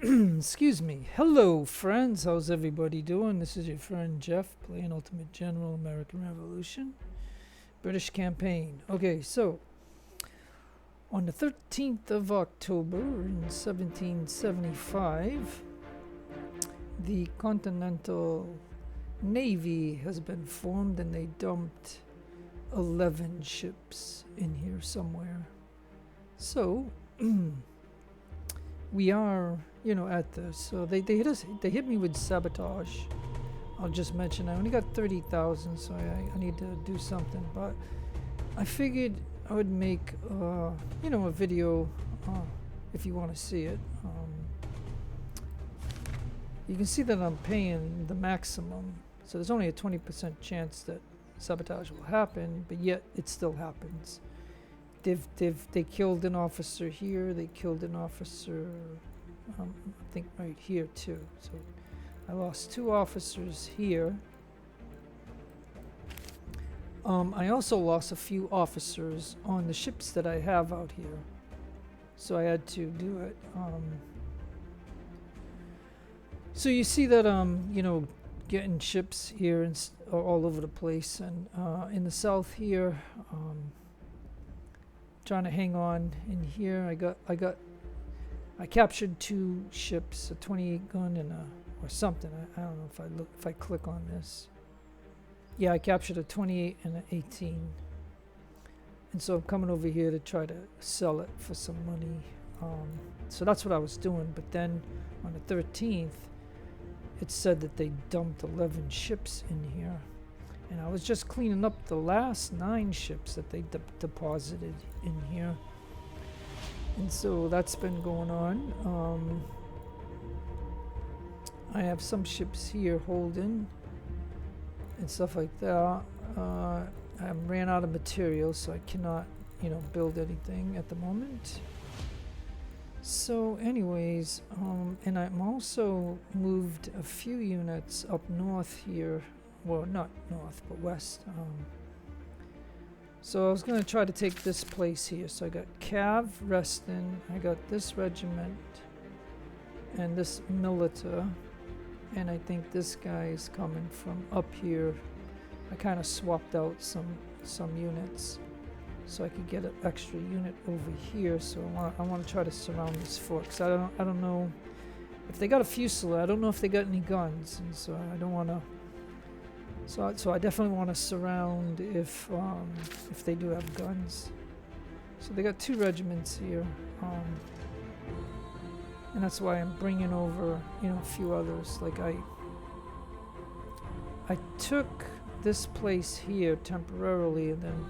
Excuse me. Hello, friends. How's everybody doing? This is your friend Jeff playing Ultimate General American Revolution. British campaign. Okay, so on the 13th of October in 1775, the Continental Navy has been formed and they dumped 11 ships in here somewhere. So we are, at this. So they hit us. They hit me with sabotage. I'll just mention I only got 30,000, so I need to do something. But I figured I would make, a video if you want to see it. You can see that I'm paying the maximum, so there's only a 20% chance that sabotage will happen, but yet it still happens. They killed an officer here. They killed an officer, I think right here too. So I lost 2 officers here. I also lost a few officers on the ships that I have out here, so I had to do it. So you see that getting ships here and all over the place, and in the south here. Trying to hang on in here. I captured 2 ships, a 28 gun and or something. I don't know if I click on this. Yeah, I captured a 28 and an 18. And so I'm coming over here to try to sell it for some money. So that's what I was doing. But then on the 13th, it said that they dumped 11 ships in here. And I was just cleaning up the last 9 ships that they deposited in here. And so that's been going on. I have some ships here holding and stuff like that. I ran out of material, so I cannot, build anything at the moment. So anyways, and I'm also moved a few units up north here. Well, not north, but west. So I was going to try to take this place here. So I got Cav, Reston, I got this regiment, and this milita, and I think this guy is coming from up here. I kind of swapped out some units so I could get an extra unit over here. So I want to try to surround this fort, because I don't know if they got a fusilier. I don't know if they got any guns, and so I don't want to. So I definitely want to surround if they do have guns. So they got 2 regiments here, and that's why I'm bringing over a few others. Like I took this place here temporarily, and then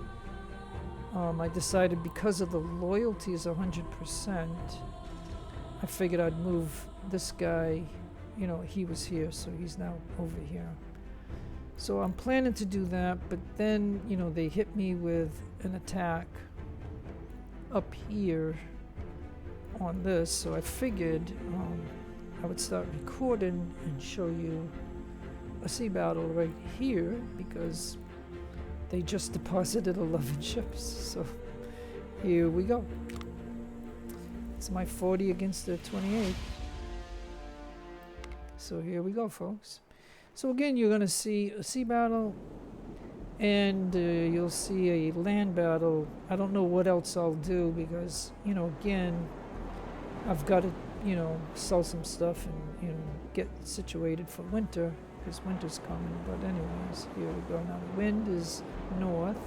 I decided because of the loyalty is 100%. I figured I'd move this guy. He was here, so he's now over here. So I'm planning to do that, but then, they hit me with an attack up here on this, so I figured I would start recording and show you a sea battle right here, because they just deposited 11 ships. So here we go. It's my 40 against their 28. So here we go, folks. So again, you're going to see a sea battle, and you'll see a land battle. I don't know what else I'll do, because, again, I've got to, sell some stuff and, get situated for winter, because winter's coming. But anyways, here we go. Now the wind is north.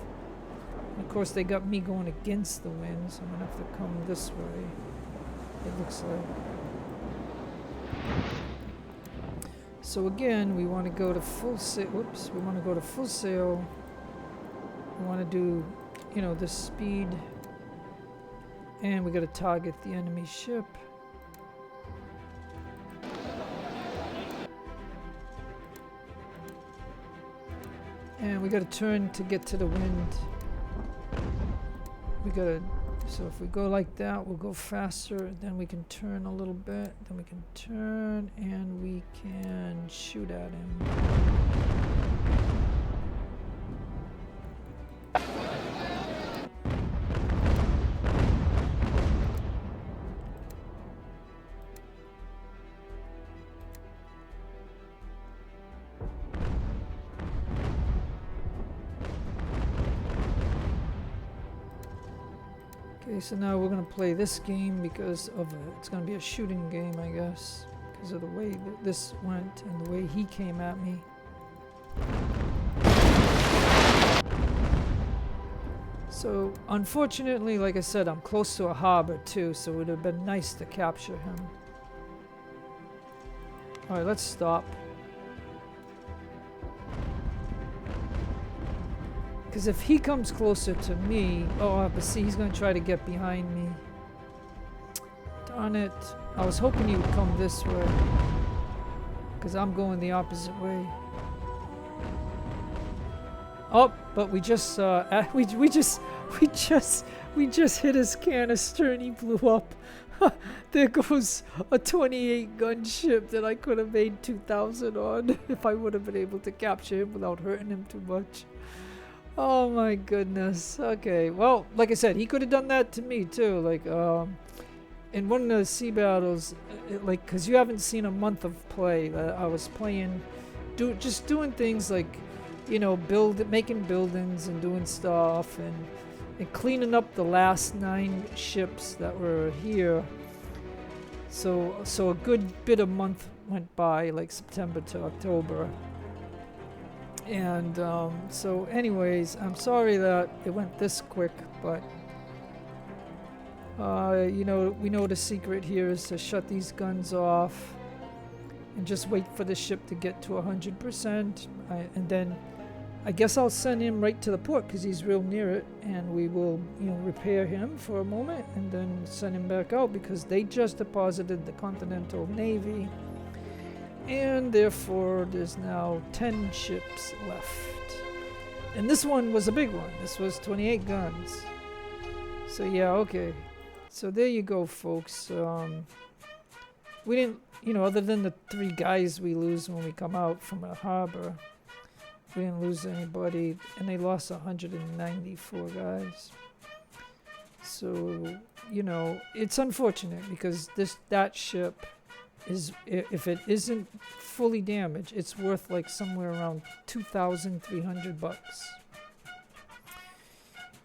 And of course, they got me going against the wind, so I'm going to have to come this way, it looks like. So again, we want to go to full sail. Whoops, we want to go to full sail. We want to do, this speed. And we got to target the enemy ship. And we got to turn to get to the wind. So if we go like that, we'll go faster. Then we can turn a little bit. Then we can turn and we can shoot at him. Okay, so now we're gonna play this game because of it's gonna be a shooting game, I guess, because of the way this went and the way he came at me. So, unfortunately, like I said, I'm close to a harbor too, so it would have been nice to capture him. Alright, let's stop. Because if he comes closer to me... Oh, but see, he's going to try to get behind me. Darn it. I was hoping he would come this way. Because I'm going the opposite way. Oh, but we just we just hit his canister and he blew up. There goes a 28 gun ship that I could have made 2,000 on if I would have been able to capture him without hurting him too much. Oh my goodness. Okay, well, like I said, he could have done that to me too. Like in one of the sea battles, like, because you haven't seen a month of play, I was playing, just doing things like, you know, making buildings and doing stuff and cleaning up the last 9 ships that were here. So a good bit of month went by, like September to October. And so anyways, I'm sorry that it went this quick, but you know, we know the secret here is to shut these guns off and just wait for the ship to get to 100%, and then I guess I'll send him right to the port because he's real near it, and we will, you know, repair him for a moment and then send him back out because they just deposited the Continental Navy, and therefore there's now 10 ships left. And this one was a big one. This was 28 guns. So yeah, okay. So there you go, folks. We didn't, you know, other than the 3 guys we lose when we come out from a harbor, we didn't lose anybody, and they lost 194 guys. So, you know, it's unfortunate because that ship is, if it isn't fully damaged, it's worth like somewhere around $2,300.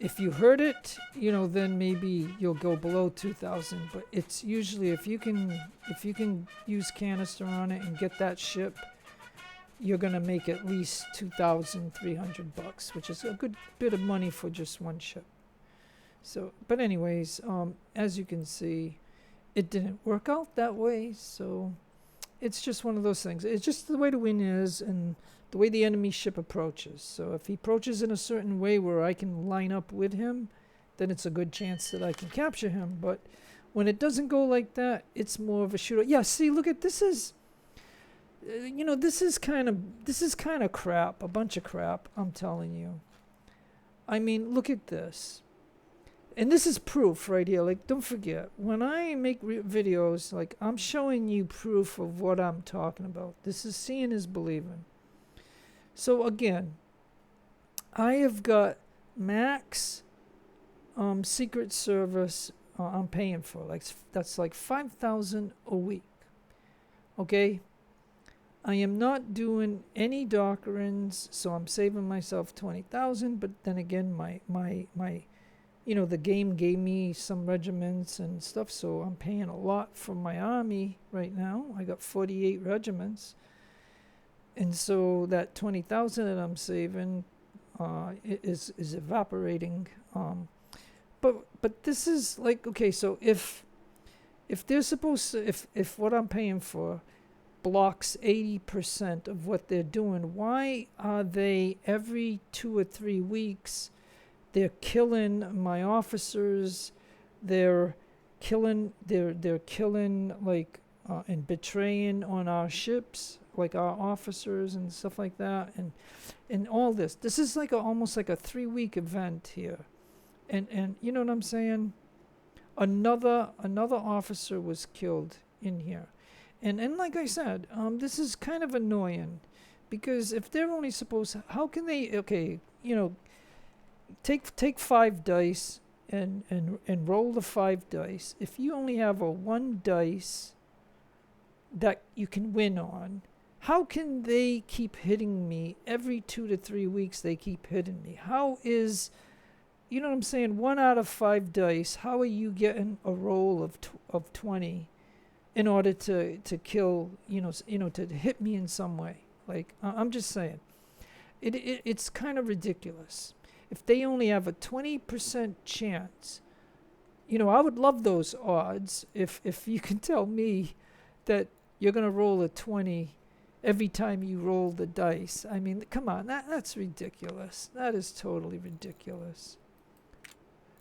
If you hurt it, you know, then maybe you'll go below 2,000. But it's usually if you can use canister on it and get that ship, you're gonna make at least $2,300, which is a good bit of money for just one ship. So, but anyways, as you can see, it didn't work out that way. So, it's just one of those things. It's just the way the wind is and the way the enemy ship approaches. So, if he approaches in a certain way where I can line up with him, then it's a good chance that I can capture him. But when it doesn't go like that, it's more of a shootout. Yeah, see, look at this is. You know, this is kind of crap, a bunch of crap, I'm telling you. I mean, look at this. And this is proof right here. Like, don't forget, when I make videos, like, I'm showing you proof of what I'm talking about. This is seeing is believing. So, again, I have got max Secret Service I'm paying for. Like, that's like $5,000 a week. Okay? I am not doing any doctrines, so I'm saving myself $20,000. But then again, my, you know, the game gave me some regiments and stuff, so I'm paying a lot for my army right now. I got 48 regiments, and so that $20,000 that I'm saving is evaporating. But this is like, okay, so if they're supposed to, if what I'm paying for blocks 80% of what they're doing, why are they every 2 or 3 weeks they're killing my officers, they're killing like and betraying on our ships, like our officers and stuff like that, and all this is like almost like a 3-week event here, and you know what I'm saying? Another officer was killed in here. And like I said, this is kind of annoying because if they're only supposed, how can they? Okay, you know, take 5 dice and roll the 5 dice. If you only have a 1 dice that you can win on, how can they keep hitting me every 2 to 3 weeks? They keep hitting me. How is you know what I'm saying? 1 out of 5 dice. How are you getting a roll of 20 in order to kill, to hit me in some way? Like, I'm just saying, it's kind of ridiculous. If they only have a 20% chance, I would love those odds if you can tell me that you're going to roll a 20 every time you roll the dice. I mean, come on, that's ridiculous. That is totally ridiculous.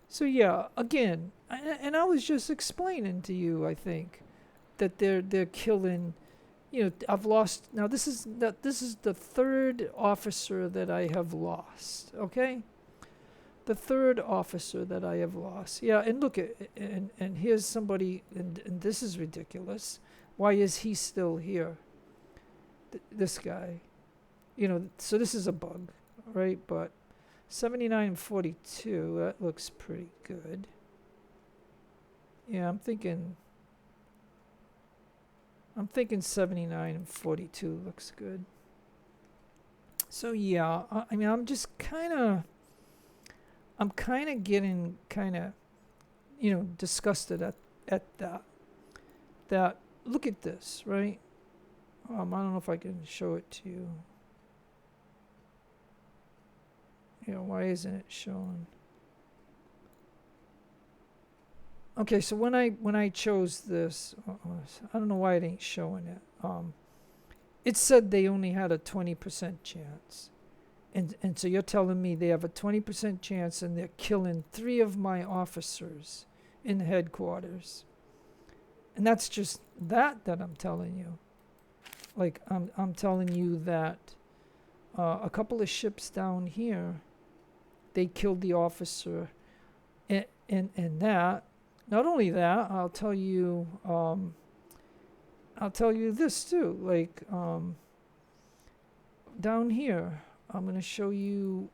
So yeah, again, and I was just explaining to you, I think, that they're killing. I've lost. Now this is the third officer that I have lost. Okay, the third officer that I have lost. Yeah, and look at and here's somebody, and this is ridiculous. Why is he still here? This guy, so this is a bug, right? But 79 and 42, that looks pretty good. Yeah, I'm thinking 79 and 42 looks good. So yeah, I mean, I'm kind of getting disgusted at that. Look at this, right? I don't know if I can show it to you. Why isn't it showing? Okay, so when I chose this, I don't know why it ain't showing it. It said they only had a 20% chance, and so you're telling me they have a 20% chance, and they're killing 3 of my officers in headquarters, and that's just that I'm telling you. Like I'm telling you that a couple of ships down here, they killed the officer, and that. Not only that, I'll tell you this too. Like down here, I'm going to show you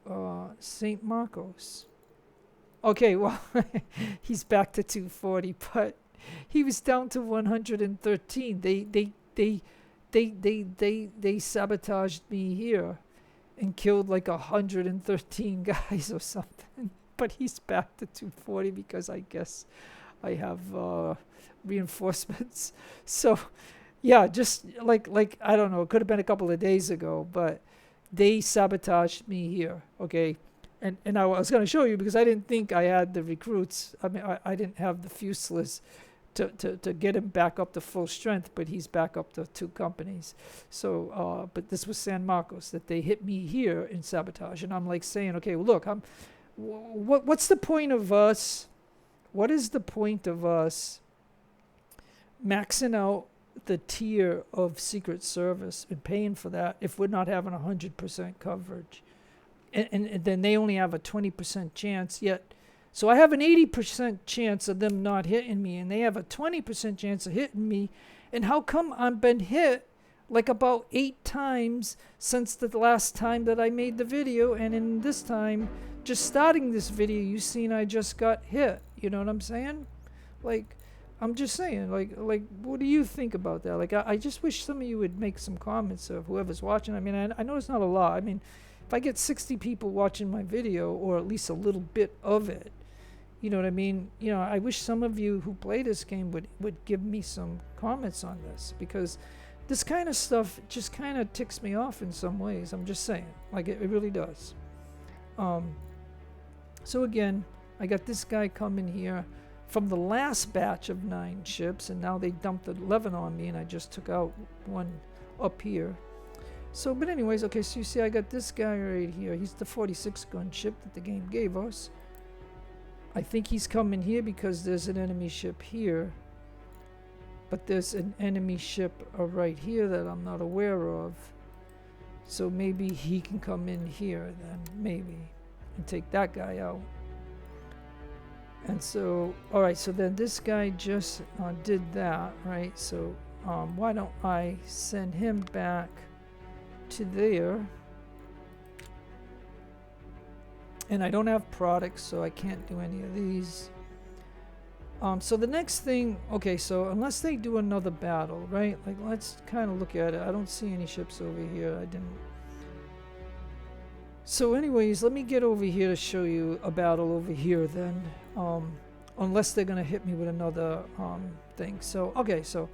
St. Marcos. Okay, well, he's back to 240, but he was down to 113. They sabotaged me here and killed like 113 guys or something. But he's back to 240 because I guess I have reinforcements. So yeah, just like I don't know, it could have been a couple of days ago, but they sabotaged me here. Okay. And I was going to show you because I didn't think I had the recruits. I mean, I didn't have the Fuseless to get him back up to full strength, but he's back up to 2 companies. So, but this was San Marcos, that they hit me here in sabotage. And I'm like saying, okay, well, look, what's the point of us? What is the point of us maxing out the tier of Secret Service and paying for that if we're not having 100% coverage? And then they only have a 20% chance yet. So I have an 80% chance of them not hitting me, and they have a 20% chance of hitting me. And how come I've been hit like about 8 times since the last time that I made the video? And in this time, just starting this video, you seen I just got hit. You know what I'm saying? Like, I'm just saying, like, what do you think about that? Like, I just wish some of you would make some comments of whoever's watching. I mean, I know it's not a lot. I mean, if I get 60 people watching my video, or at least a little bit of it, you know what I mean? I wish some of you who play this game would give me some comments on this, because this kind of stuff just kind of ticks me off in some ways. I'm just saying, like, it really does. So again, I got this guy coming here from the last batch of 9 ships, and now they dumped 11 on me, and I just took out 1 up here. So, but anyways, okay, so you see I got this guy right here. He's the 46 gun ship that the game gave us. I think he's coming here because there's an enemy ship here. But there's an enemy ship right here that I'm not aware of. So maybe he can come in here then, maybe, and take that guy out. And so, alright, so then this guy just did that, right? So why don't I send him back to there? And I don't have products, so I can't do any of these. So the next thing, okay, so unless they do another battle, right? Like, let's kind of look at it. I don't see any ships over here. I didn't. So anyways, let me get over here to show you a battle over here then. Unless they're gonna hit me with another thing. So, okay, so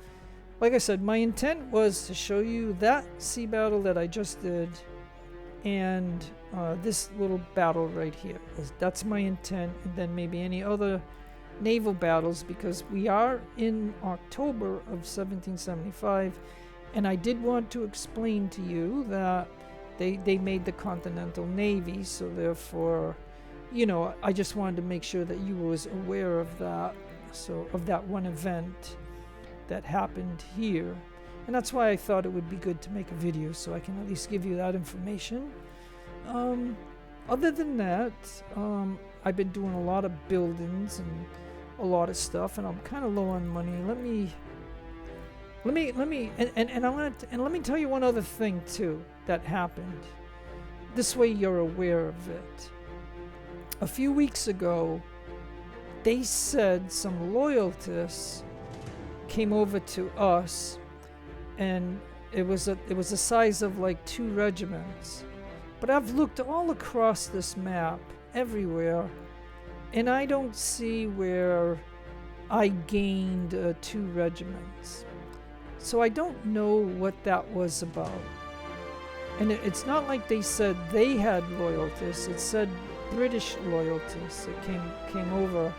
like I said, my intent was to show you that sea battle that I just did and this little battle right here. That's my intent, and then maybe any other naval battles, because we are in October of 1775, and I did want to explain to you that they made the Continental Navy, so therefore, you know, I just wanted to make sure that you was aware of that, so of that one event that happened here. And that's why I thought it would be good to make a video, so I can at least give you that information. Other than that, I've been doing a lot of buildings and a lot of stuff, and I'm kind of low on money. Let me let me tell you one other thing too that happened. This way you're aware of it. A few weeks ago, they said some loyalists came over to us, and it was a size of like 2 regiments. But I've looked all across this map, everywhere, and I don't see where I gained 2 regiments. So I don't know what that was about. And it's not like they said they had loyalists. It said British loyalists that came over,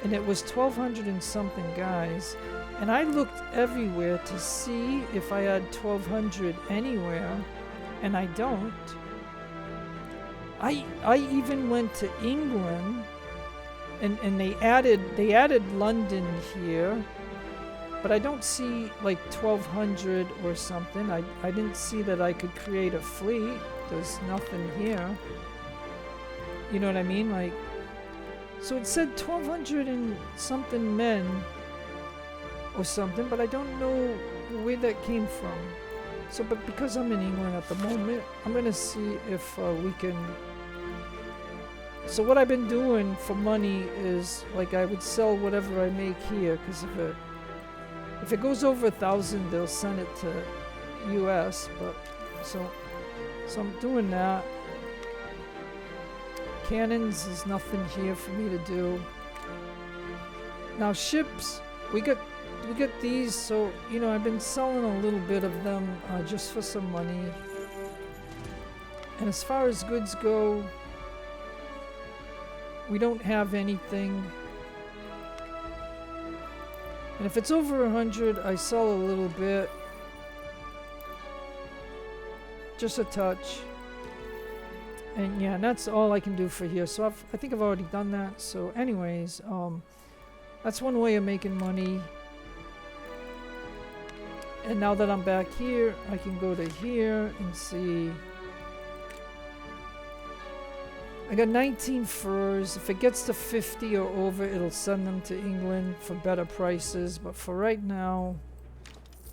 and it was 1,200 and something guys. And I looked everywhere to see if I had 1,200 anywhere, and I don't. I even went to England, and they added London here, but I don't see like 1,200 or something. I didn't see that I could create a fleet. There's nothing here. You know what I mean? Like, so it said 1,200 and something men or something, but I don't know where that came from. So, but because I'm in England at the moment, I'm gonna see if we can. So what I've been doing for money is, like, I would sell whatever I make here, because if it goes over 1,000, they'll send it to U.S. But so I'm doing that. Cannons, is nothing here for me to do. Now ships, we got these, so you know, I've been selling a little bit of them just for some money. And as far as goods go, we don't have anything. And if it's over 100, I sell a little bit, just a touch. And yeah, and that's all I can do for here. So I think I've already done that. So anyways, that's one way of making money. And now that I'm back here, I can go to here and see. I got 19 furs. If it gets to 50 or over, it'll send them to England for better prices. But for right now,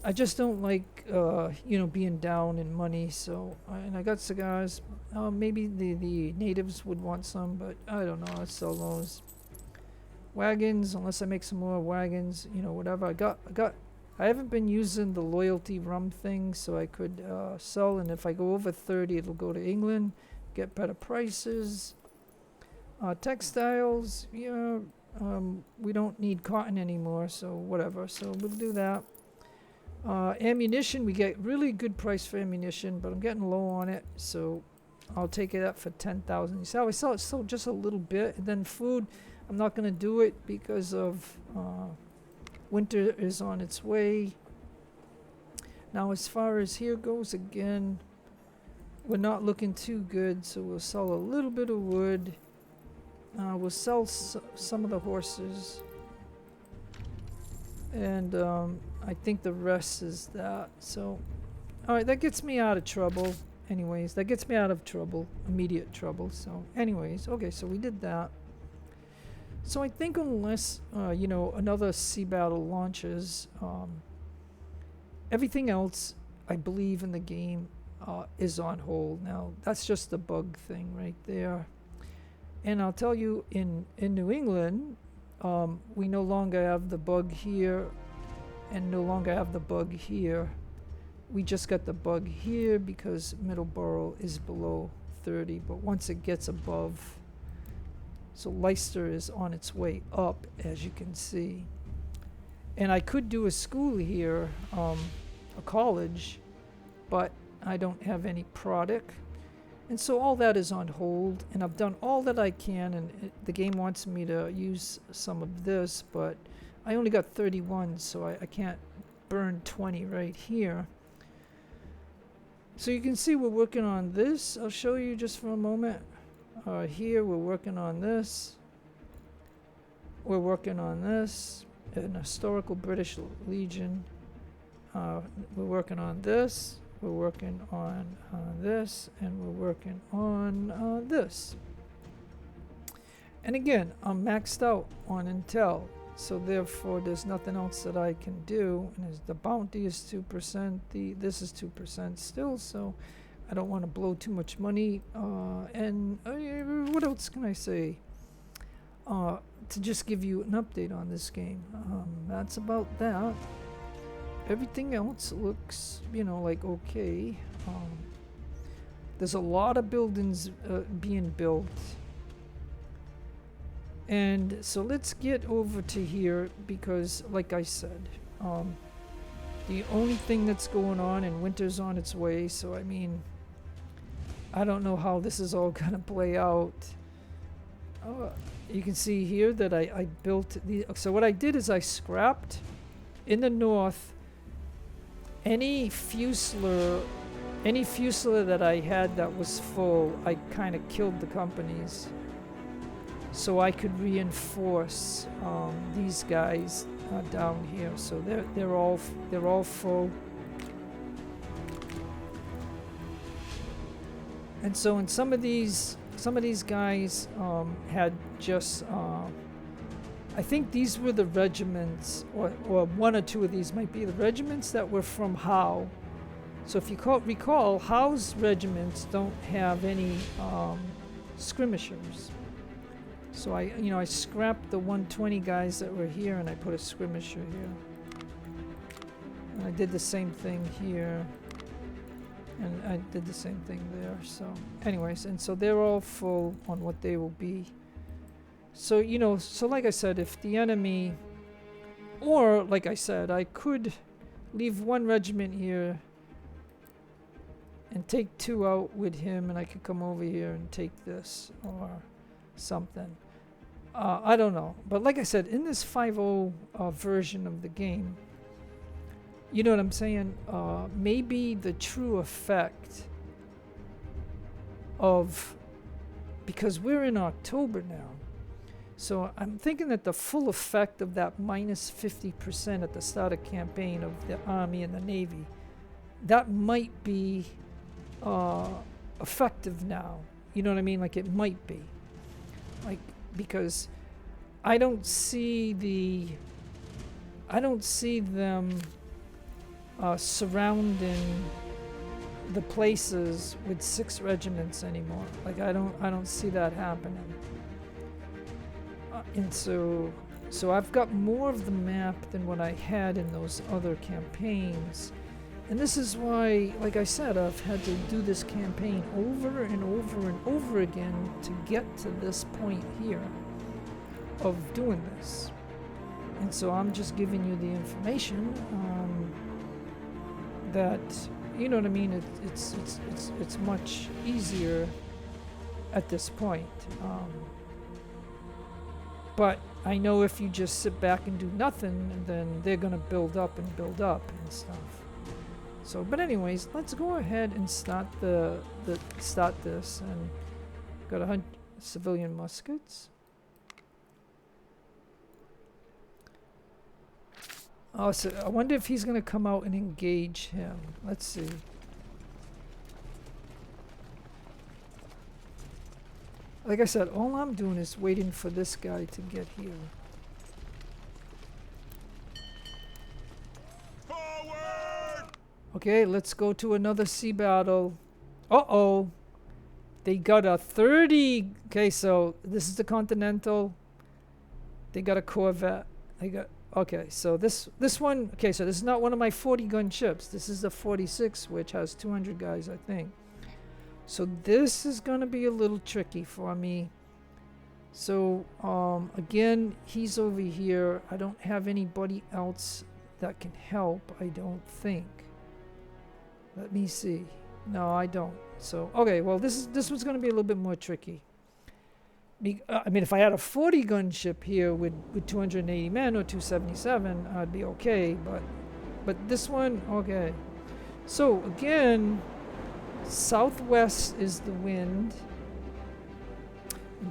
I just don't like, you know, being down in money. So, and I got cigars. Maybe the natives would want some, but I don't know. I sell those. Wagons, unless I make some more wagons, you know, whatever. I haven't been using the loyalty rum thing, so I could sell. And if I go over 30, it'll go to England. Get better prices. Textiles, yeah, we don't need cotton anymore, so whatever. So we'll do that. Ammunition, we get really good price for ammunition, but I'm getting low on it, so I'll take it up for 10,000. You see how I sell it still just a little bit. And then food, I'm not going to do it because of winter is on its way. Now as far as here goes, again, we're not looking too good, so we'll sell a little bit of wood. We'll sell some of the horses. And I think the rest is that. So, alright, that gets me out of trouble. Anyways, that gets me out of trouble. Immediate trouble. So, anyways, okay, so we did that. So I think unless, you know, another sea battle launches, everything else, I believe, in the game is on hold. Now, that's just the bug thing right there. And I'll tell you, in New England, we no longer have the bug here and no longer have the bug here. We just got the bug here because Middleborough is below 30, but once it gets above, so Leicester is on its way up, as you can see. And I could do a school here, a college, but I don't have any product. And so all that is on hold, and I've done all that I can, and the game wants me to use some of this, but I only got 31, so I can't burn 20 right here. So you can see we're working on this. I'll show you just for a moment. Here we're working on this. We're working on this. An historical British Legion. We're working on this. We're working on this. And we're working on this. And again, I'm maxed out on Intel. So therefore, there's nothing else that I can do. And the bounty is 2%. This is 2% still. So I don't want to blow too much money. And what else can I say? To just give you an update on this game. That's about that. Everything else looks, like okay. There's a lot of buildings being built. And so let's get over to here because, like I said, the only thing that's going on, and winter's on its way, so I mean, I don't know how this is all going to play out. You can see here that I built the. So what I did is I scrapped in the north any fusilier that I had that was full. I kind of killed the companies so I could reinforce these guys down here. So they're all full. And so in some of these guys had just, I think these were the regiments, or one or two of these might be the regiments that were from Howe. So if you recall, Howe's regiments don't have any skirmishers. So I scrapped the 120 guys that were here and I put a skirmisher here. And I did the same thing here. And I did the same thing there. So anyways, and so they're all full on what they will be. So, so like I said, if the enemy, or like I said, I could leave one regiment here and take 2 out with him, and I could come over here and take this or something. I don't know. But like I said, in this 5.0 version of the game, you know what I'm saying? Maybe the true effect of, because we're in October now, so I'm thinking that the full effect of that minus 50% at the start of campaign of the Army and the Navy, that might be effective now. You know what I mean? Like it might be. Like, because I don't see them surrounding the places with 6 regiments anymore. Like I don't see that happening. And so I've got more of the map than what I had in those other campaigns. And this is why, like I said, I've had to do this campaign over and over and over again to get to this point here of doing this. And so I'm just giving you the information that, you know what I mean, it's much easier at this point. But I know if you just sit back and do nothing, then they're going to build up and stuff. So, but anyways, let's go ahead and start start this. And got 100 civilian muskets. Oh, so I wonder if he's going to come out and engage him. Let's see. Like I said, all I'm doing is waiting for this guy to get here. Forward! Okay, let's go to another sea battle. Uh-oh. They got a 30. Okay, so this is the Continental. They got a Corvette. They got... Okay, so this one... Okay, so this is not one of my 40 gun ships. This is the 46, which has 200 guys, I think. So this is going to be a little tricky for me. So again, he's over here. I don't have anybody else that can help, I don't think. Let me see. No, I don't. So okay, well this was going to be a little bit more tricky. I mean, if I had a 40 gunship here with 280 men or 277, I'd be okay. But this one, okay. So again, southwest is the wind.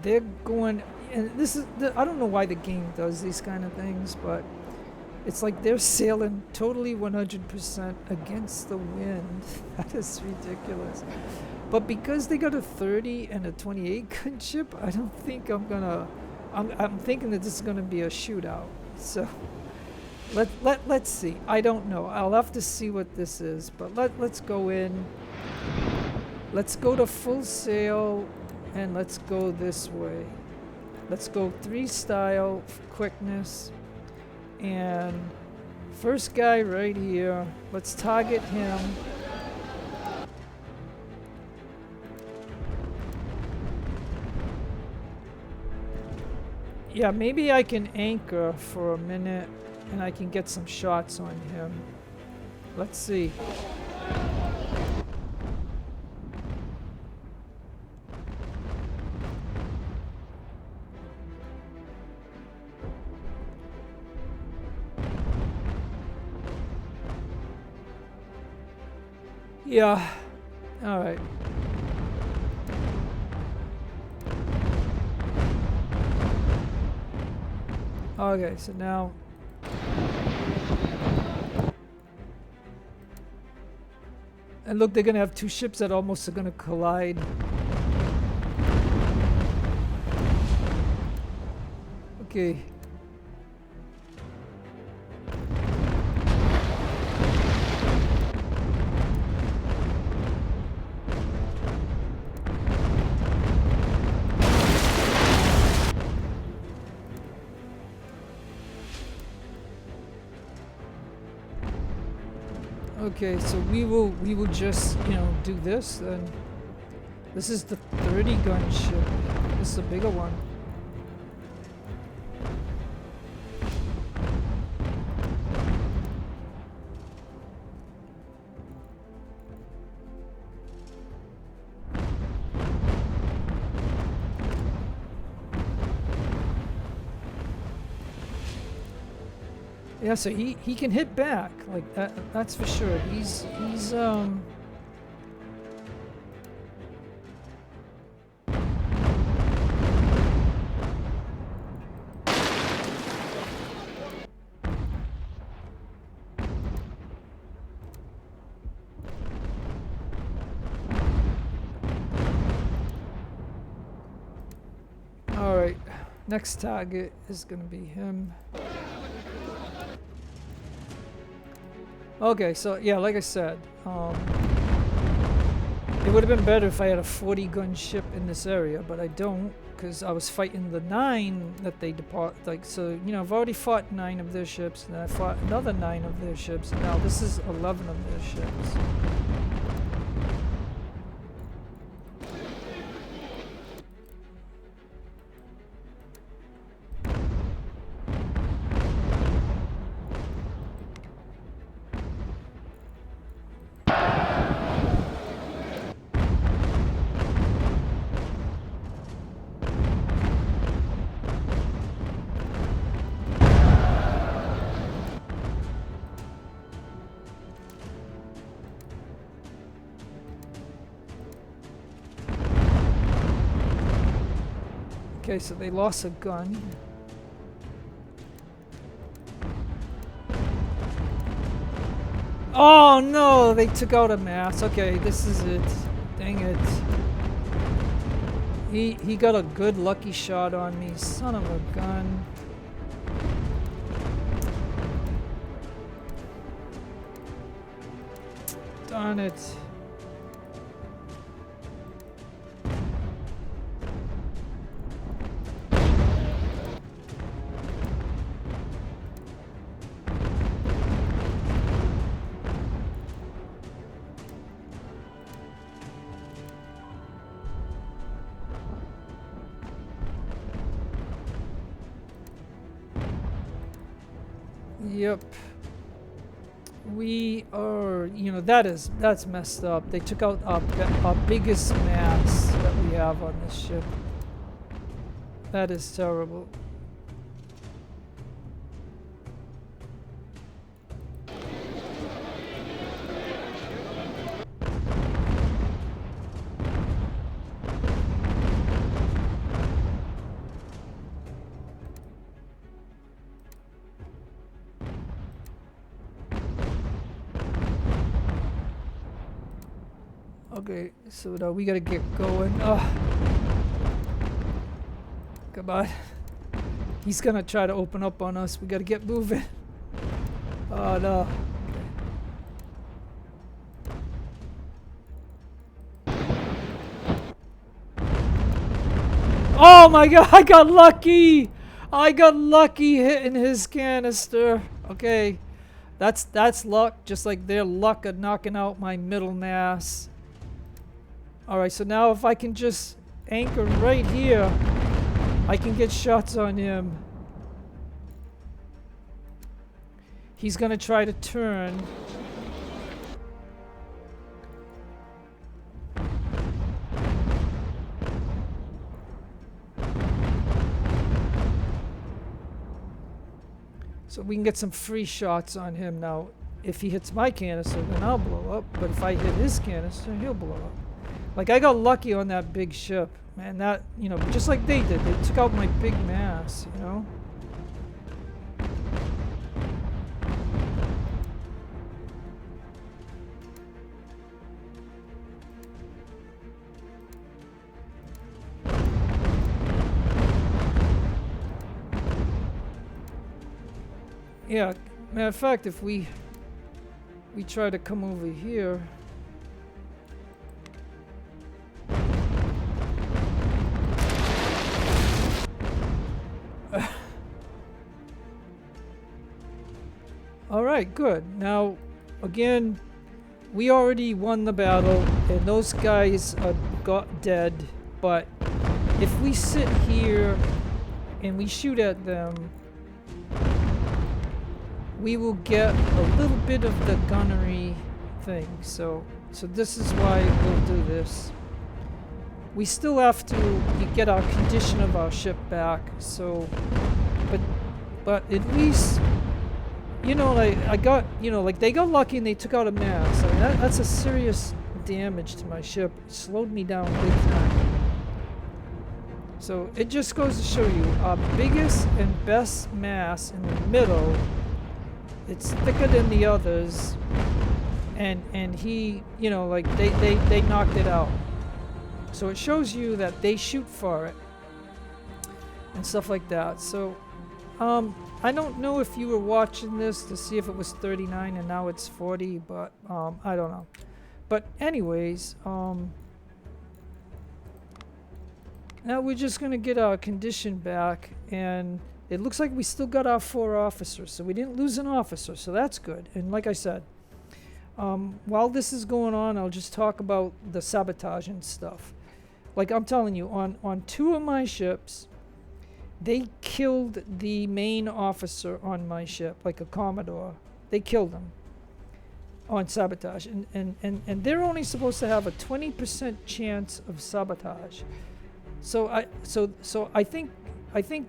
They're going, and this is I don't know why the game does these kind of things, but it's like they're sailing totally 100% against the wind. That is ridiculous. But because they got a 30 and a 28 gunship, I don't think I'm thinking that this is gonna be a shootout. So let's see. I don't know. I'll have to see what this is. But let's go in. Let's go to full sail and let's go this way. Let's go 3 style quickness. And first guy right here, let's target him. Yeah, maybe I can anchor for a minute and I can get some shots on him. Let's see. Yeah. All right. Okay, so now and look, they're gonna have 2 ships that almost are gonna collide. Okay. Okay, so we will just, do this then. This is the 30 gun ship. This is a bigger one. Yeah, so he can hit back like that. That's for sure. He's all right. Next target is gonna be him. Okay, so yeah, like I said, it would have been better if I had a 40 gun ship in this area, but I don't, because I was fighting the 9 that they depart. Like, so, I've already fought 9 of their ships, and then I fought another 9 of their ships, and now this is 11 of their ships. Okay, so they lost a gun. Oh no, they took out a mast. Okay, this is it. Dang it. He got a good lucky shot on me. Son of a gun. Darn it. Yep. We are, you know, that's messed up. They took out our biggest mass that we have on this ship. That is terrible. Okay, so now we gotta get going. Come on. He's gonna try to open up on us. We gotta get moving. Oh no. Oh my god, I got lucky! I got lucky hitting his canister. Okay. That's luck, just like their luck of knocking out my middle mass. Alright, so now if I can just anchor right here, I can get shots on him. He's gonna try to turn. So we can get some free shots on him now. If he hits my canister, then I'll blow up. But if I hit his canister, he'll blow up. Like, I got lucky on that big ship. Man, that, you know, just like they did. They took out my big mass, you know? Yeah, matter of fact, if we try to come over here. Alright, good. Now, again, we already won the battle, and those guys got dead, but if we sit here and we shoot at them, we will get a little bit of the gunnery thing. So this is why we'll do this. We still have to get our condition of our ship back. So, but at least, you know, like I got, you know, like they got lucky and they took out a mass. I mean, that's a serious damage to my ship. It slowed me down big time. So it just goes to show you, our biggest and best mass in the middle, it's thicker than the others, and he, you know, like they knocked it out. So it shows you that they shoot for it and stuff like that. So I don't know if you were watching this to see if it was 39 and now it's 40, but I don't know. But anyways, now we're just gonna get our condition back, and it looks like we still got our 4 officers, so we didn't lose an officer, so that's good. And like I said, while this is going on, I'll just talk about the sabotage and stuff. Like I'm telling you, on 2 of my ships, they killed the main officer on my ship, like a Commodore. They killed him on sabotage, and they're only supposed to have a 20% chance of sabotage. So I think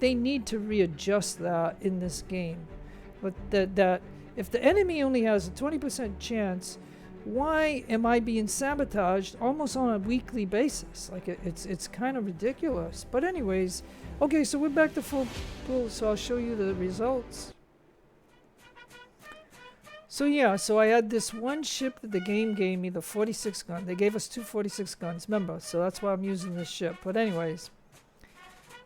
they need to readjust that in this game. But that if the enemy only has a 20% chance, why am I being sabotaged almost on a weekly basis? Like it's kind of ridiculous. But anyways, okay, so we're back to full, so I'll show you the results. So yeah, so I had this one ship that the game gave me, the 46 gun. They gave us 2 46 guns, remember? So that's why I'm using this ship. But anyways,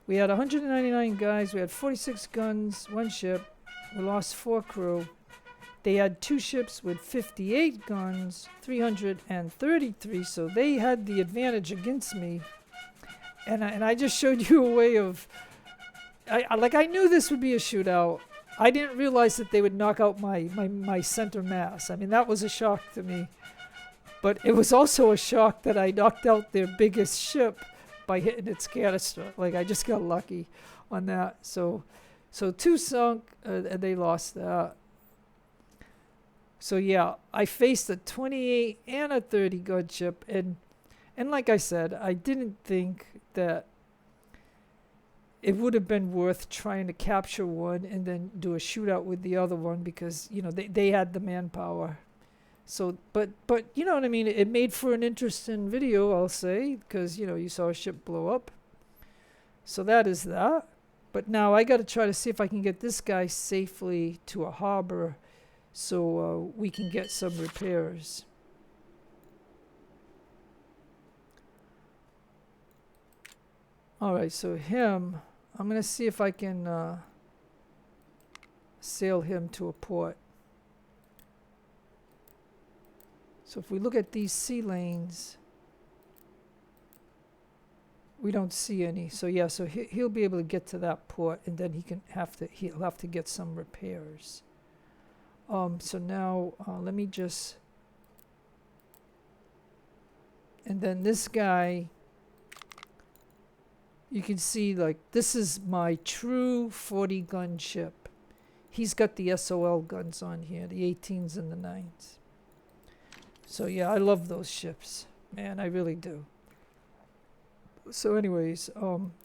we had 199 guys, we had 46 guns, 1 ship, we lost 4 crew. They had 2 ships with 58 guns, 333, so they had the advantage against me. And I just showed you a way of, I knew this would be a shootout. I didn't realize that they would knock out my center mass. I mean, that was a shock to me. But it was also a shock that I knocked out their biggest ship by hitting its canister. Like, I just got lucky on that. So 2 sunk, and they lost that. So yeah, I faced a 28 and a 30 gunship, and like I said, I didn't think that it would have been worth trying to capture one and then do a shootout with the other one, because you know they had the manpower. So but you know what I mean, it made for an interesting video, I'll say, because you know you saw a ship blow up. So that is that. But now I got to try to see if I can get this guy safely to a harbor, so we can get some repairs. Alright, so him, I'm going to see if I can sail him to a port. So if we look at these sea lanes, we don't see any. So yeah, so he'll be able to get to that port, and then he'll have to get some repairs. So now let me just, and then this guy, you can see, like, this is my true 40 gun ship. He's got the SOL guns on here, the 18s and the 9s. So yeah, I love those ships, man, I really do. So anyways,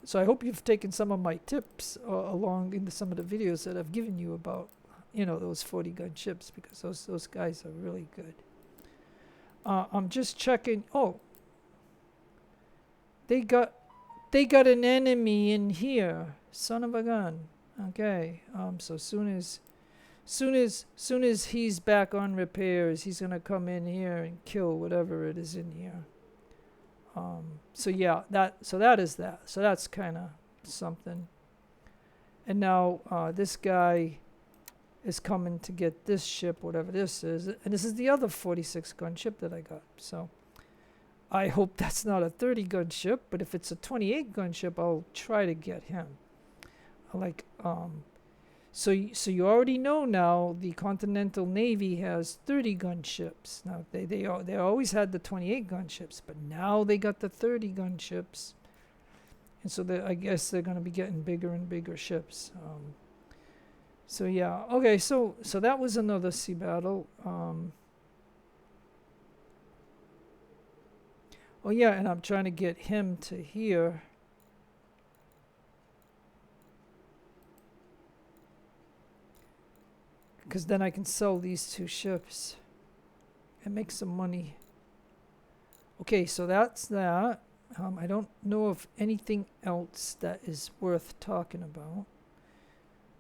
so I hope you've taken some of my tips along into some of the videos that I've given you about, you know, those 40 gun ships, because those guys are really good. I'm just checking. Oh, they got an enemy in here. Son of a gun. Okay. So soon as he's back on repairs, he's gonna come in here and kill whatever it is in here. So yeah, that is that. So that's kind of something. And now this guy is coming to get this ship, whatever this is, and this is the other 46 gun ship that I got. So I hope that's not a 30 gun ship, but if it's a 28 gun ship, I'll try to get him. Like so you already know now the Continental Navy has 30 gun ships. Now they always had the 28 gun ships, but now they got the 30 gun ships, and so I guess they're going to be getting bigger and bigger ships. So yeah, okay. So that was another sea battle. Oh yeah, and I'm trying to get him to here. Because then I can sell these two ships and make some money. Okay, so that's that. I don't know of anything else that is worth talking about.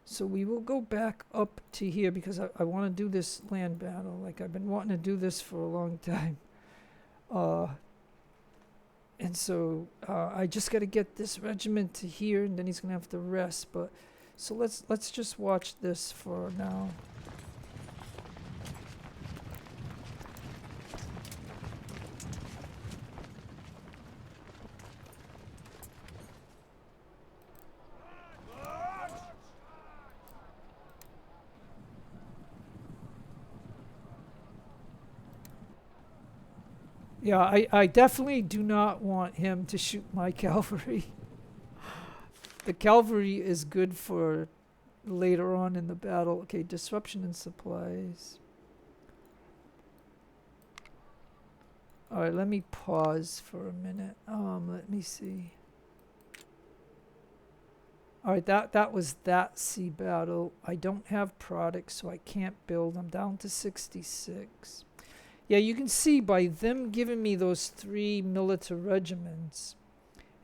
So we will go back up to here, because I want to do this land battle. Like, I've been wanting to do this for a long time. And so I just got to get this regiment to here, and then he's going to have to rest. But so let's just watch this for now. Yeah, I definitely do not want him to shoot my cavalry. The cavalry is good for later on in the battle. Okay, disruption in supplies. Alright, let me pause for a minute. Let me see. Alright, that was that sea battle. I don't have products, so I can't build. I'm down to 66. Yeah, you can see by them giving me those 3 military regiments,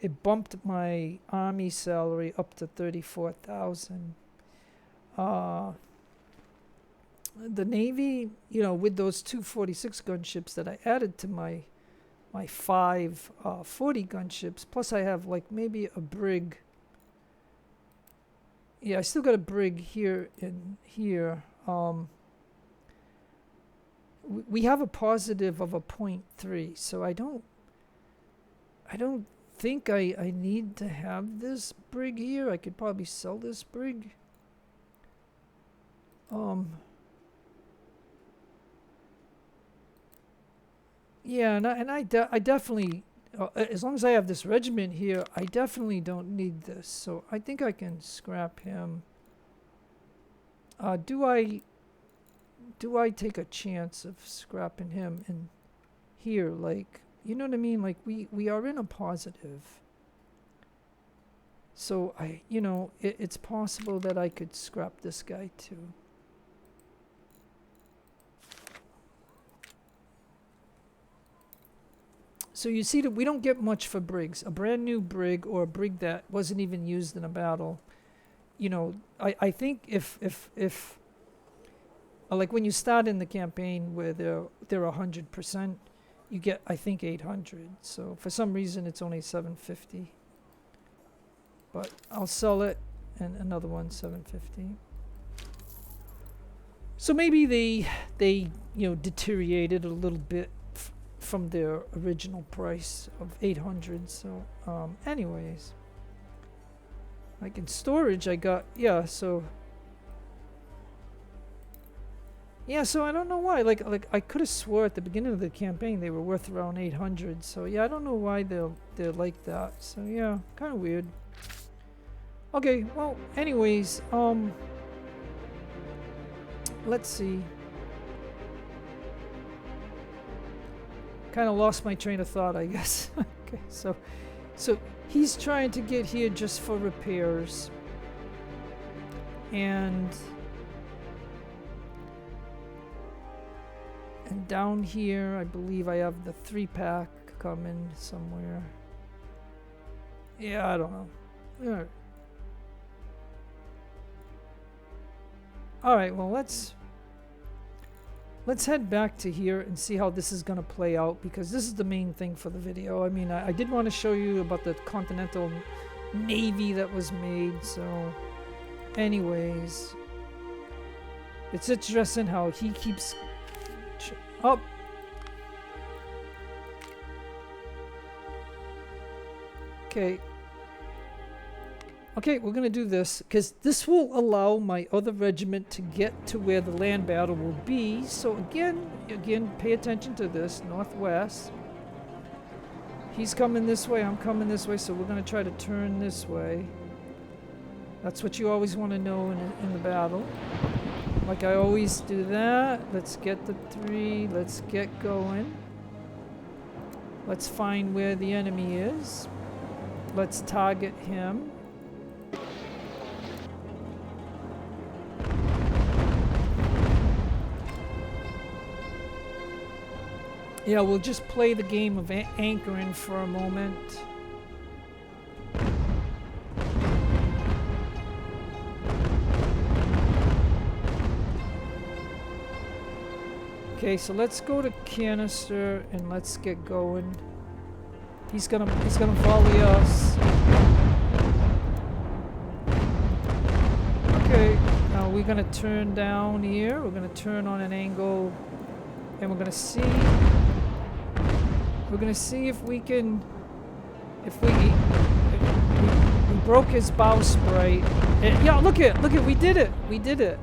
it bumped my army salary up to 34,000. The Navy, you know, with those 2 46 gunships that I added to my 5 40 gunships, plus I have like maybe a brig. Yeah, I still got a brig here and here. We have a positive of a 0.3, so I don't think I need to have this brig here. I could probably sell this brig. Yeah, and I definitely, as long as I have this regiment here, I definitely don't need this. So I think I can scrap him. Do I do I take a chance of scrapping him in here? Like, you know what I mean? Like, we are in a positive. So it's possible that I could scrap this guy too. So you see that we don't get much for brigs. A brand new brig or a brig that wasn't even used in a battle. I think if like when you start in the campaign where they're 100%, you get, I think, 800. So for some reason it's only 750. But I'll sell it, and another one 750. So maybe they deteriorated a little bit from their original price of 800. So anyways, like in storage I got so I don't know why, like I could have swore at the beginning of the campaign they were worth around 800. So yeah, I don't know why they're like that. So yeah, kind of weird. Okay, well, anyways, let's see. Kind of lost my train of thought, I guess. Okay, so he's trying to get here just for repairs. And down here, I believe I have the 3-pack coming somewhere. Yeah, I don't know. Yeah. Alright, well, let's head back to here and see how this is going to play out, because this is the main thing for the video. I mean, I did want to show you about the Continental Navy that was made, so anyways, it's interesting how he keeps up. Okay, we're going to do this, because this will allow my other regiment to get to where the land battle will be. So again, pay attention to this. Northwest. He's coming this way, I'm coming this way, so we're going to try to turn this way. That's what you always want to know in the battle. Like I always do that. Let's get the 3. Let's get going. Let's find where the enemy is. Let's target him. Yeah, we'll just play the game of anchoring for a moment. Okay, so let's go to canister and let's get going. He's gonna volley us. Okay, now we're gonna turn down here. We're gonna turn on an angle, and we're gonna see. We're gonna see if we can, if we broke his bowsprit. And yeah, look at, we did it,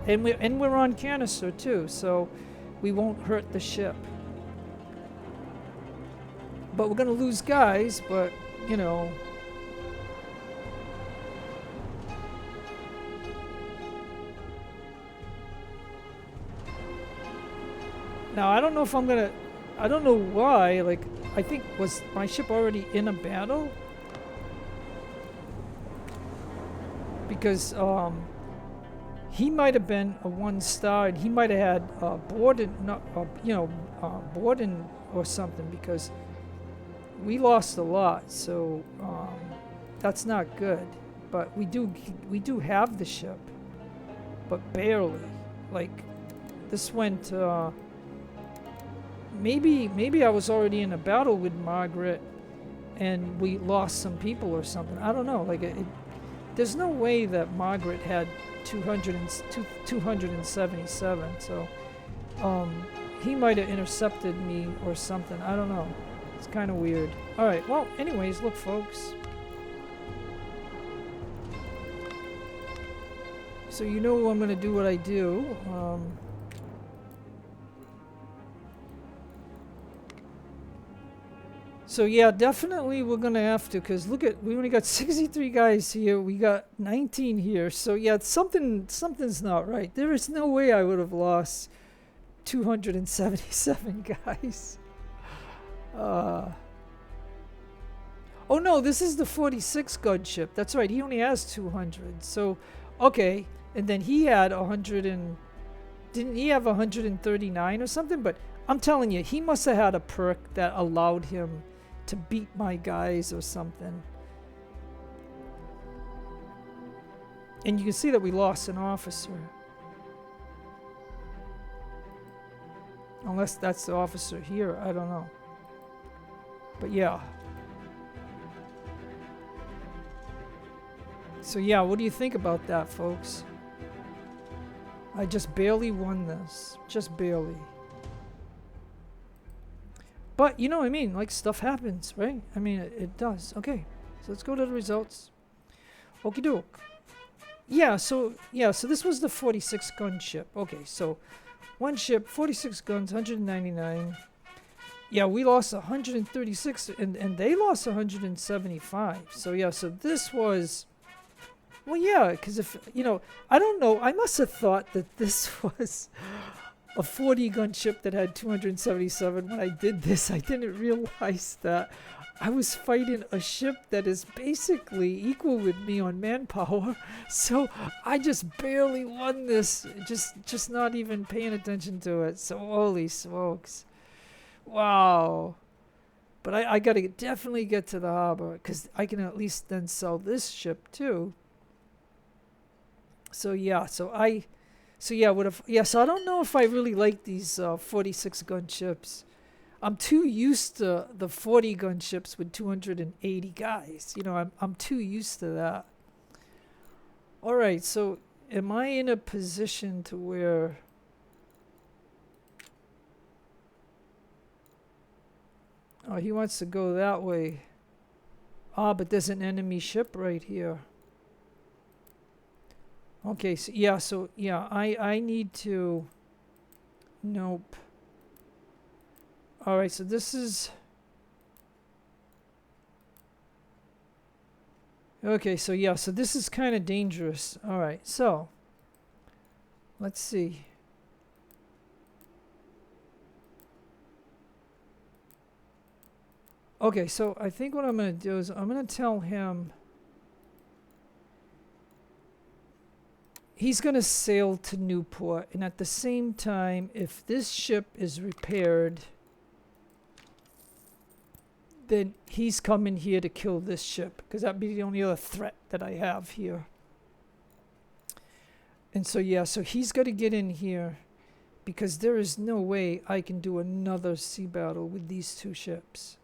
and we're on canister too, so we won't hurt the ship. But we're gonna lose guys, but you know. Now I don't know if I'm gonna. I don't know why. Like, I think, was my ship already in a battle? Because he might have been a 1-star, and he might have had boarding, boarding or something, because we lost a lot. So that's not good. But we do have the ship, but barely. Like, this went. Maybe I was already in a battle with Margaret, and we lost some people or something. I don't know. Like, there's no way that Margaret had 277. So he might have intercepted me or something. I don't know. It's kind of weird. All right. Well, anyways, look, folks. So you know I'm gonna do what I do. So yeah, definitely we're gonna have to, because look at, we only got 63 guys here, we got 19 here. So yeah, something's not right. There is no way I would have lost 277 guys. Oh no, this is the 46 gunship. That's right, he only has 200. So, okay, and then he had 100 and... Didn't he have 139 or something? But I'm telling you, he must have had a perk that allowed him to beat my guys or something. And you can see that we lost an officer. Unless that's the officer here, I don't know. But yeah. So yeah, what do you think about that, folks? I just barely won this. Just barely. But, you know what I mean? Like, stuff happens, right? I mean, it does. Okay, so let's go to the results. Okie doke. Yeah, so this was the 46 gun ship. Okay, so one ship, 46 guns, 199. Yeah, we lost 136, and they lost 175. So yeah, so this was... Well, yeah, because if, you know, I don't know. I must have thought that this was a 40 gun ship that had 277 when I did this. I didn't realize that I was fighting a ship that is basically equal with me on manpower. So I just barely won this, just not even paying attention to it. So holy smokes. Wow. But I got to definitely get to the harbor because I can at least then sell this ship too. So yeah, so I don't know if I really like these 46 gun ships. I'm too used to the 40 gun ships with 280 guys. You know, I'm too used to that. All right, so am I in a position to where... Oh, he wants to go that way. Ah, but there's an enemy ship right here. Okay, so I need to... Nope. Alright, so this is... Okay, so yeah, so this is kind of dangerous. Alright, so... Let's see. Okay, so I think what I'm going to do is I'm going to tell him... He's going to sail to Newport, and at the same time, if this ship is repaired, then he's coming here to kill this ship, because that'd be the only other threat that I have here. And so yeah, so he's got to get in here, because there is no way I can do another sea battle with these two ships.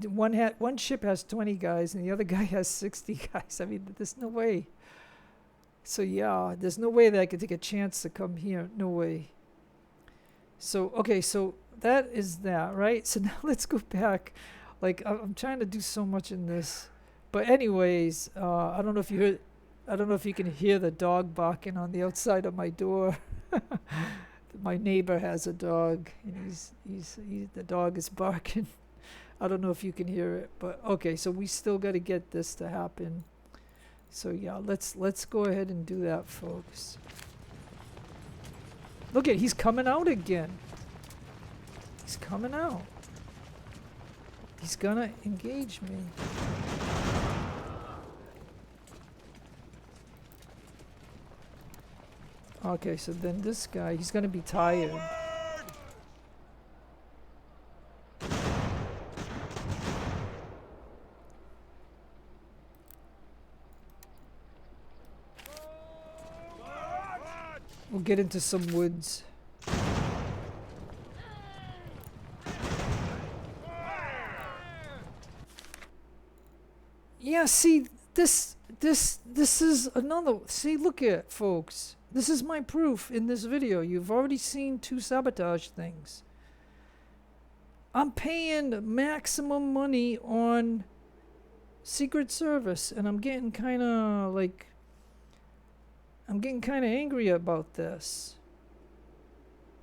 One ship has 20 guys, and the other guy has 60 guys. I mean, there's no way. So yeah, there's no way that I could take a chance to come here. No way. So, okay, so that is that, right? So now let's go back. Like, I'm trying to do so much in this. But anyways, I don't know if you heard... I don't know if you can hear the dog barking on the outside of my door. My neighbor has a dog, and the dog is barking. I don't know if you can hear it, but okay, so we still got to get this to happen. So yeah, let's go ahead and do that, folks. Look at, he's coming out again. He's coming out. He's gonna engage me. Okay, so then this guy, he's gonna be tired. We'll get into some woods. Yeah, see, this is another... See, look at it, folks. This is my proof in this video. You've already seen 2 sabotage things. I'm paying maximum money on Secret Service, and I'm getting kind of like... I'm getting kind of angry about this.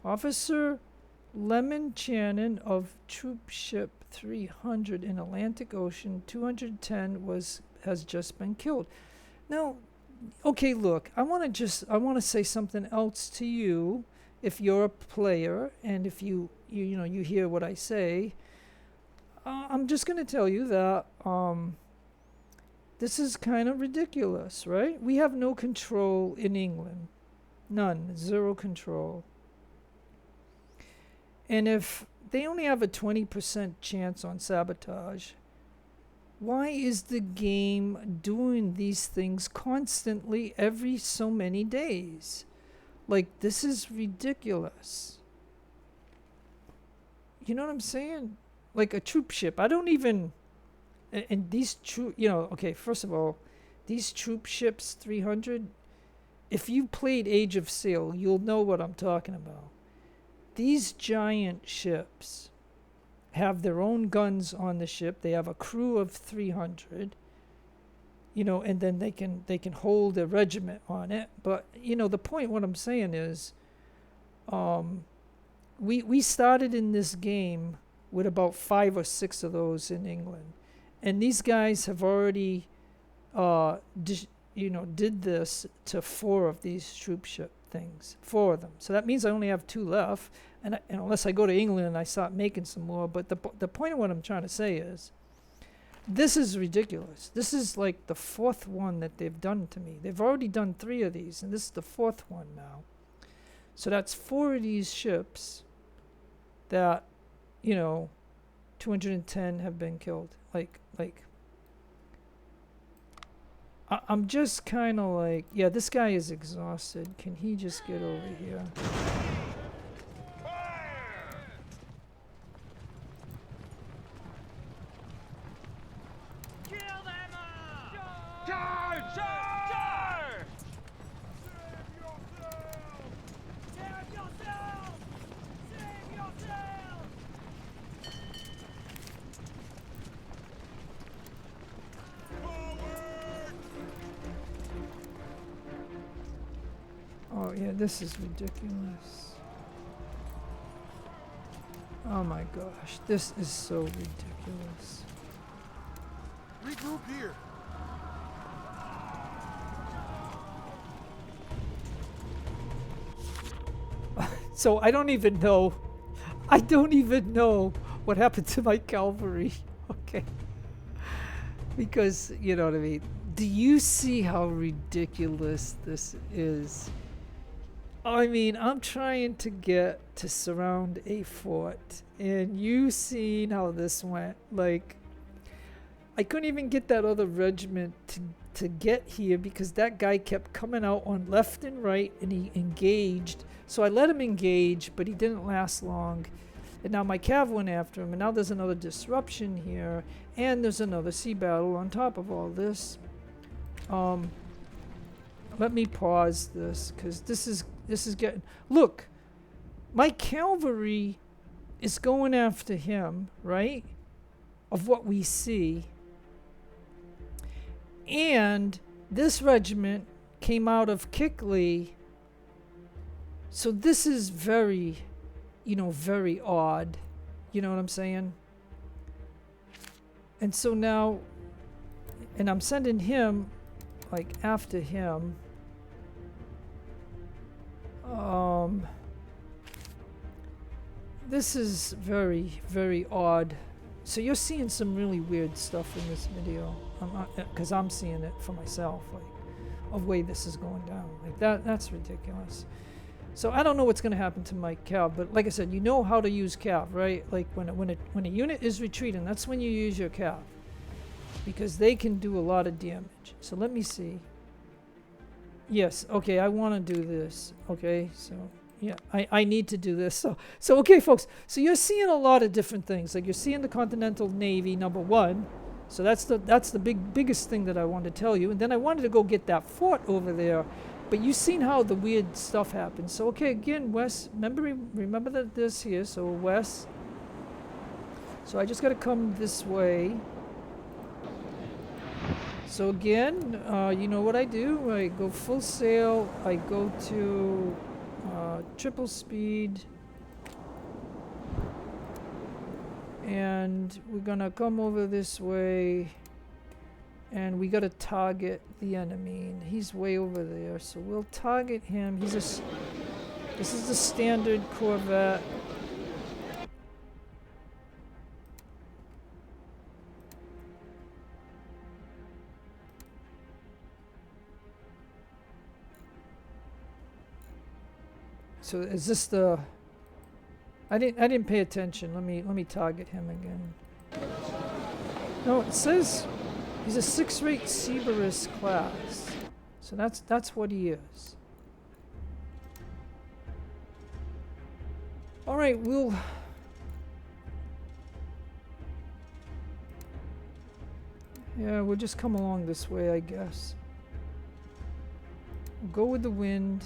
Officer Lemon Channon of Troopship300 in Atlantic Ocean 210 has just been killed. Now, okay, look, I want to say something else to you, if you're a player and if you know you hear what I say, I'm just going to tell you that this is kind of ridiculous, right? We have no control in England. None. Zero control. And if they only have a 20% chance on sabotage, why is the game doing these things constantly every so many days? Like, this is ridiculous. You know what I'm saying? Like a troop ship. I don't even... And these okay, first of all, these Troopship300, if you played Age of Sail, you'll know what I'm talking about. These giant ships have their own guns on the ship. They have a crew of 300, and then they can hold a regiment on it. But, the point, what I'm saying is, we started in this game with about 5 or 6 of those in England. And these guys have already, did this to 4 of these troop ship things. 4 of them. So that means I only have 2 left. And unless I go to England and I start making some more. But the point of what I'm trying to say is, this is ridiculous. This is like the 4th one that they've done to me. They've already done 3 of these, and this is the 4th one now. So that's 4 of these ships that, 210 have been killed. I'm just kind of like, yeah, this guy is exhausted. Can he just get over here? Kill them all! Charge! Charge! Save yourself! Save yourself! Oh yeah, this is ridiculous. Oh my gosh, this is so ridiculous. Regroup here. So I don't even know what happened to my cavalry. Okay. Because, you know what I mean? Do you see how ridiculous this is? I mean, I'm trying to get to surround a fort, and you seen how this went. Like, I couldn't even get that other regiment to get here because that guy kept coming out on left and right, and he engaged. So I let him engage, but he didn't last long. And now my cav went after him, and now there's another disruption here, and there's another sea battle on top of all this. Let me pause this, because this is getting... Look, my cavalry is going after him, right? Of what we see. And this regiment came out of Keckley. So this is very, very odd. You know what I'm saying? And so now, and I'm sending him, like, after him. This is very, very odd. So you're seeing some really weird stuff in this video, because I'm seeing it for myself, like, of way this is going down. Like, that's ridiculous. So I don't know what's going to happen to my cav, but like I said, you know how to use cav, right? Like when a unit is retreating, that's when you use your cav, because they can do a lot of damage. So let me see. Yes, okay, I want to do this. Okay, so yeah, I need to do this. So okay, folks. So you're seeing a lot of different things. Like, you're seeing the Continental Navy #1. So that's the biggest thing that I wanted to tell you. And then I wanted to go get that fort over there. But you've seen how the weird stuff happens. So okay, again, west. Remember that this here. So west. So I just got to come this way. So again, you know what I do? I go full sail. I go to triple speed. And we're going to come over this way. And we got to target the enemy. And he's way over there. So we'll target him. This is the standard Corvette. So is this the? I didn't pay attention. Let me target him again. No, it says he's a 6-rate Cerberus class. So that's what he is. All right, we'll just come along this way, I guess. We'll go with the wind.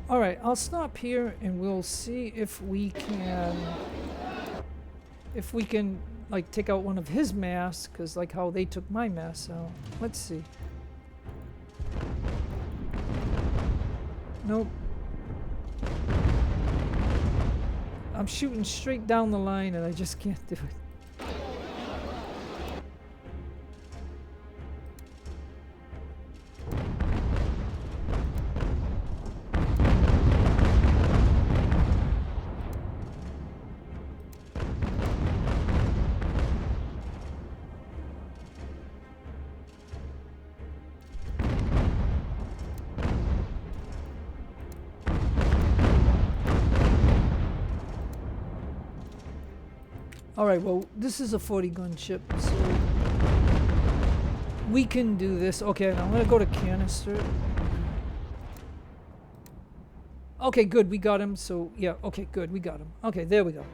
All right, I'll stop here and we'll see if we can like take out one of his masks, because like how they took my mask out. Let's see. Nope. I'm shooting straight down the line and I just can't do it. Alright, well, this is a 40-gun ship, so we can do this. Okay, now I'm going to go to canister. Okay, good, we got him. So, yeah, okay, good, we got him. Okay, there we go.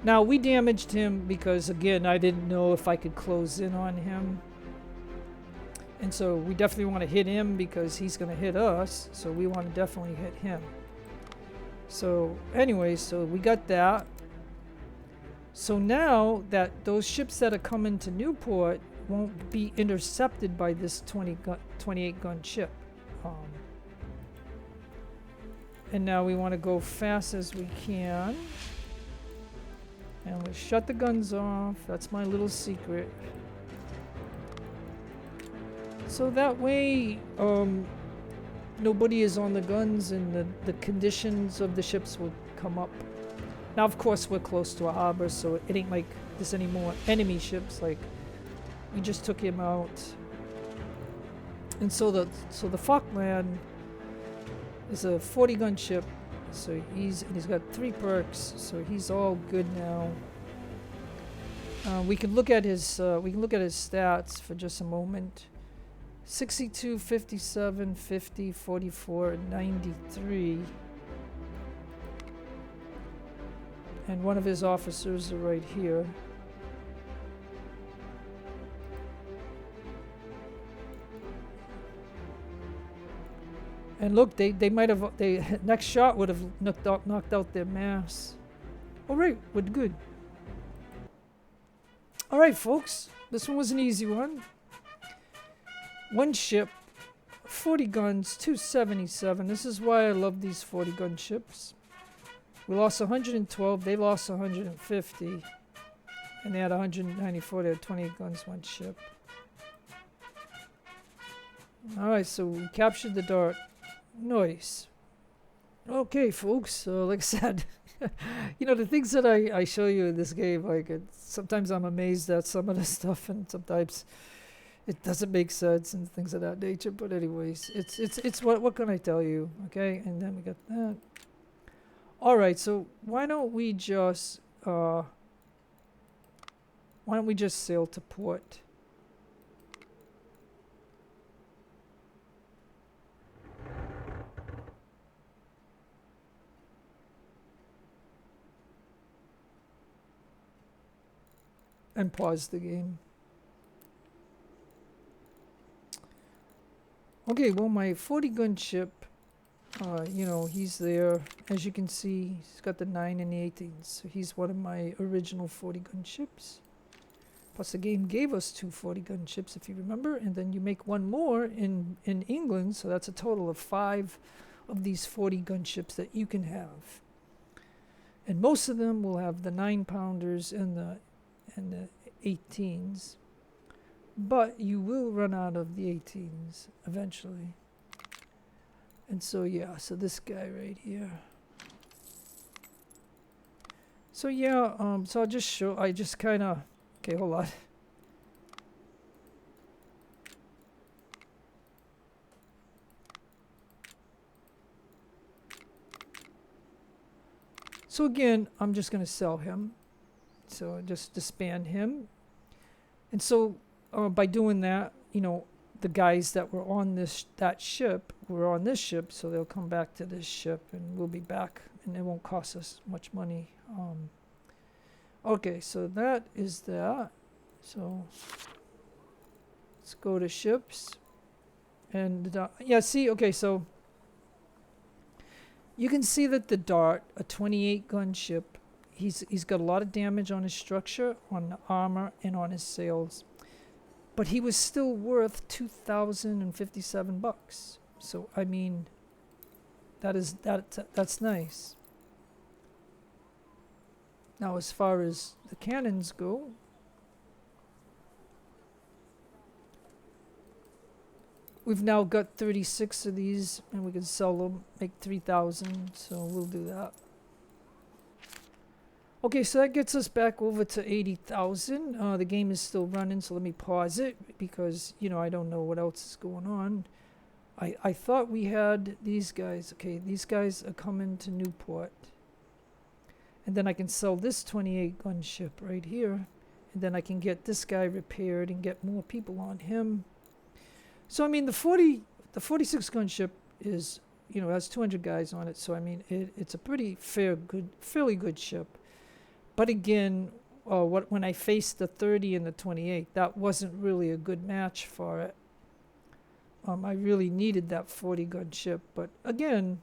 Now, we damaged him because, again, I didn't know if I could close in on him. And so we definitely want to hit him because he's going to hit us. So we want to definitely hit him. So, anyway, so we got that. So now that those ships that are coming to Newport won't be intercepted by this 28-gun ship. And now we want to go fast as we can. And we'll shut the guns off. That's my little secret. So that way, nobody is on the guns and the conditions of the ships will come up. Now, of course, we're close to a harbor, so it ain't like there's any more enemy ships. Like, we just took him out. And so the Falkland is a 40-gun ship. So he's got 3 perks, so he's all good now. We can look at his stats for just a moment. 62, 57, 50, 44, 93. And one of his officers are right here. And look, they might have, next shot would have knocked out their mass. All right, we're good. All right, folks, this one was an easy one. 1 ship, 40 guns, 277. This is why I love these 40-gun ships. We lost 112, they lost 150. And they had 194, they had 28 guns, 1 ship. Alright, so we captured the dart. Nice. Okay, folks, like I said, you know, the things that I show you in this game, like, sometimes I'm amazed at some of the stuff, and sometimes it doesn't make sense and things of that nature. But anyways, it's what can I tell you, okay? And then we got that. All right, so why don't we just sail to port? And pause the game. Okay, well, my 40-gun ship, you know, he's there. As you can see, he's got the 9 and the 18. So he's one of my original 40-gun ships. Plus the game gave us 2 40 gun ships, if you remember, and then you make one more in England, so that's a total of 5 of these 40 gun ships that you can have. And most of them will have the 9-pounders and the 18s, but you will run out of the 18s eventually. And so yeah, so this guy right here. So yeah, so I'll just show, I just kind of, okay, hold on. So again, I'm just going to sell him. So just disband him. And so by doing that, you know, the guys that were on that ship were on this ship, so they'll come back to this ship and we'll be back and it won't cost us much money. Okay, so that is that. So let's go to ships. And yeah, see, okay, so you can see that the Dart, a 28 gun ship, he's got a lot of damage on his structure, on the armor, and on his sails. But he was still worth $2,057. So I mean, that's nice. Now as far as the cannons go, we've now got 36 of these, and we can sell them, make 3,000, so we'll do that. Okay, so that gets us back over to 80,000. The game is still running, so let me pause it, because, you know, I don't know what else is going on. I thought we had these guys. Okay, these guys are coming to Newport. And then I can sell this 28 gun ship right here. And then I can get this guy repaired and get more people on him. So I mean, the 46 gun ship is, you know, has 200 guys on it. So I mean, it's a pretty fairly good ship. But again, when I faced the 30 and the 28, that wasn't really a good match for it. I really needed that 40 gun ship. But again,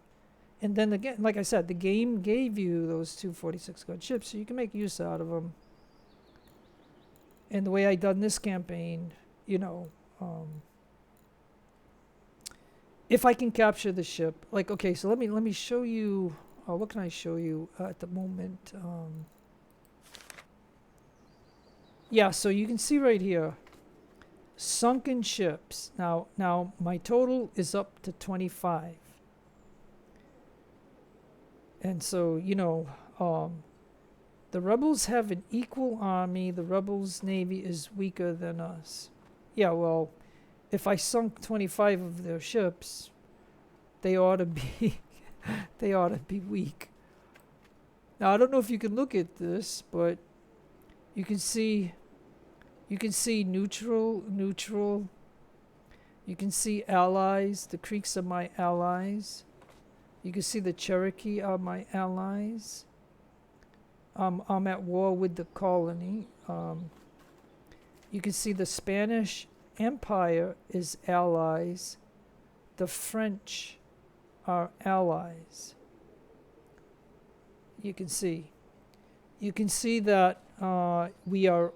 and then again, like I said, the game gave you those 2 46 gun ships, so you can make use out of them. And the way I done this campaign, you know, if I can capture the ship, like, okay, so let me show you. What can I show you at the moment? Yeah, so you can see right here, sunken ships. Now my total is up to 25. And so, you know, the rebels have an equal army. The rebels' navy is weaker than us. Yeah, well, if I sunk 25 of their ships, they ought to be they ought to be weak. Now I don't know if you can look at this, but you can see neutral. You can see allies. The Creeks are my allies. You can see the Cherokee are my allies. I'm at war with the colony. You can see the Spanish Empire is allies. The French are allies. You can see that we are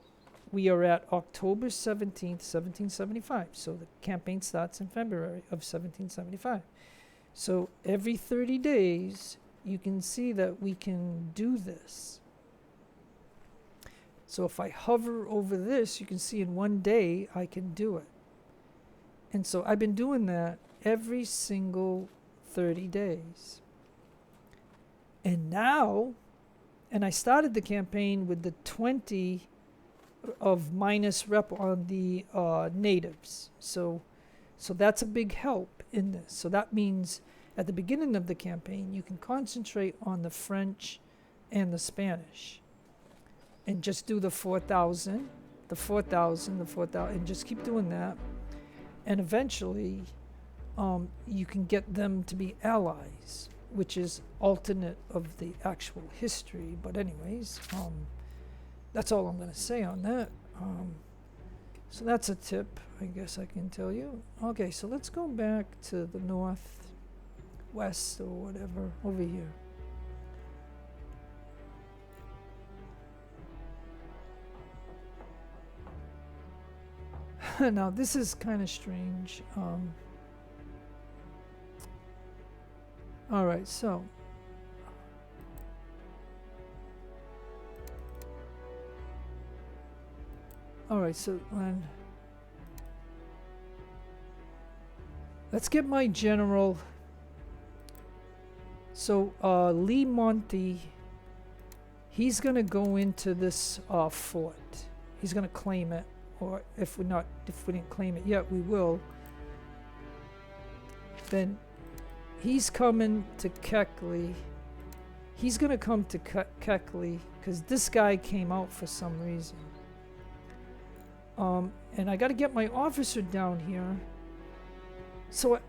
at October 17th, 1775. So the campaign starts in February of 1775. So every 30 days, you can see that we can do this. So if I hover over this, you can see in one day I can do it. And so I've been doing that every single 30 days. And now, and I started the campaign with the 20 of minus rep on the natives. So that's a big help in this. So that means at the beginning of the campaign, you can concentrate on the French and the Spanish. And just do the 4,000, and just keep doing that. And eventually, you can get them to be allies, which is alternate of the actual history. But anyways, that's all I'm going to say on that. So that's a tip, I guess I can tell you. Okay, so let's go back to the northwest or whatever over here. Now this is kind of strange. All right, so then let's get my general. So Lee Monty, he's gonna go into this fort. He's gonna claim it, or if we didn't claim it yet, we will. Then he's coming to Keckley. He's gonna come to Keckley because this guy came out for some reason. And I gotta get my officer down here. So,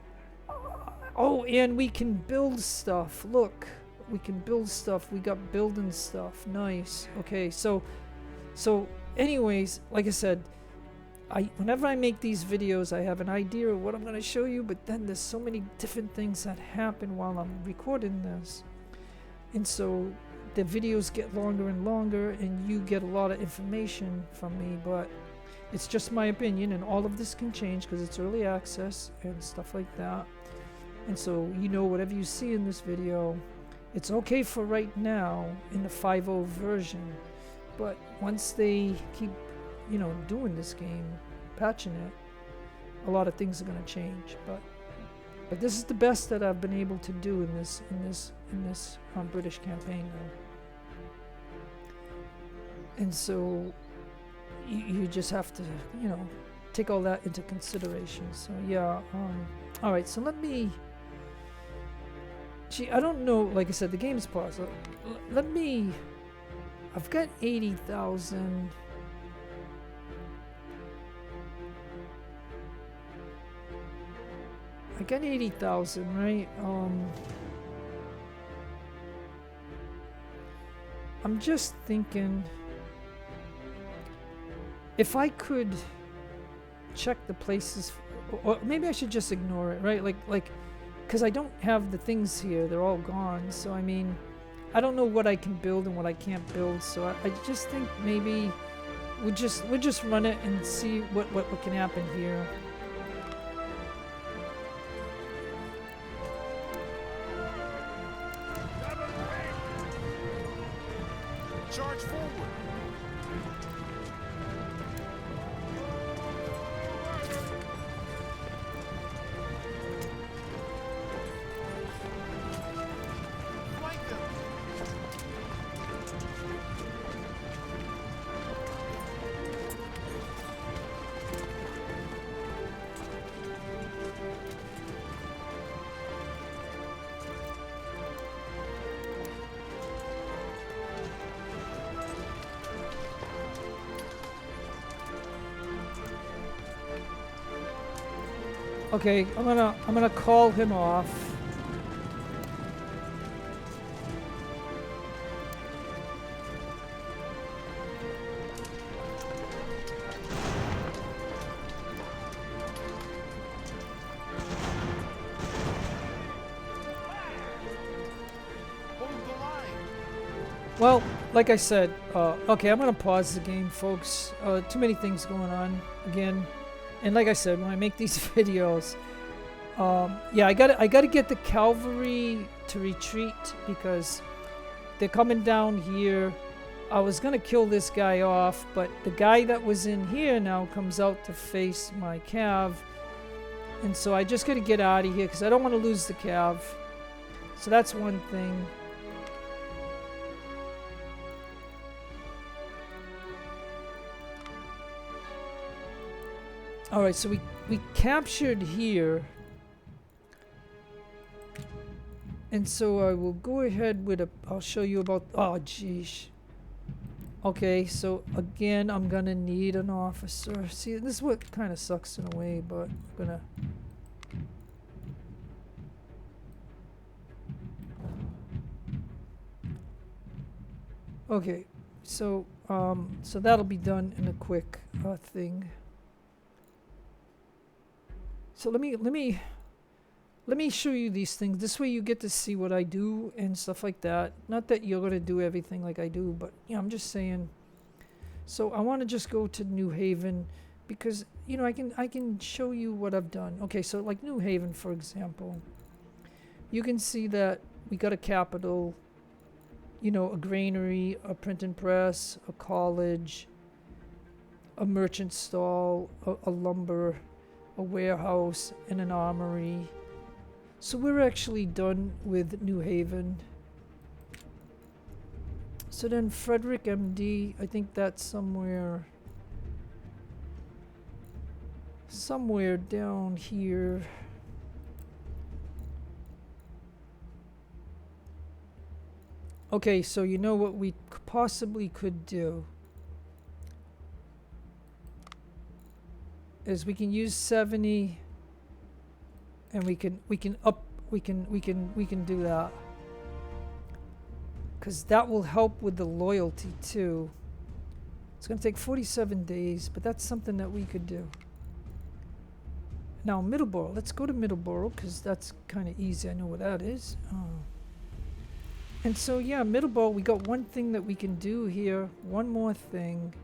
oh, and we can build stuff. Look, we can build stuff. We got building stuff. Nice. Okay, so anyways, like I said, whenever I make these videos, I have an idea of what I'm gonna show you, but then there's so many different things that happen while I'm recording this. And so the videos get longer and longer, and you get a lot of information from me, but it's just my opinion, and all of this can change because it's early access and stuff like that. And so, whatever you see in this video, it's okay for right now in the 5.0 version. But once they keep, doing this game, patching it, a lot of things are going to change. But this is the best that I've been able to do in this British campaign now. And so you just have to, take all that into consideration. So yeah, all right. So let me. Gee, I don't know. Like I said, the game's paused. Let me. I've got 80,000. I got 80,000, right? I'm just thinking if I could check the places, or maybe I should just ignore it, right? Like, because I don't have the things here; they're all gone. So I mean, I don't know what I can build and what I can't build. So I just think maybe we'll just run it and see what can happen here. Charge forward. Flank them. Okay, I'm gonna call him off. Hold the line. Well, like I said, okay, I'm gonna pause the game, folks. Too many things going on again. And like I said, when I make these videos, yeah, I gotta get the cavalry to retreat because they're coming down here. I was gonna kill this guy off, but the guy that was in here now comes out to face my cav, and so I just gotta get out of here because I don't want to lose the cav. So that's one thing. All right, so we captured here, and so I will go ahead with I'll show you about. Oh, geez. Okay, so again, I'm gonna need an officer. See, this is what kind of sucks in a way, but I'm gonna. Okay, so that'll be done in a quick thing. So let me show you these things. This way you get to see what I do and stuff like that. Not that you're gonna do everything like I do, but I'm just saying. So I want to just go to New Haven because you know I can show you what I've done. Okay, so like New Haven, for example, you can see that we got a capital, you know, a granary, a printing press, a college, a merchant stall, a lumber, a warehouse, and an armory. So we're actually done with New Haven. So then Frederick MD, I think that's somewhere down here. Okay, so you know what we possibly could do is we can use 70 and we can do that. Because that will help with the loyalty too. It's going to take 47 days, but that's something that we could do. Now, Middleborough. Let's go to Middleborough, because that's kind of easy. I know what that is. And so, yeah, Middleborough, we got one thing that we can do here. One more thing.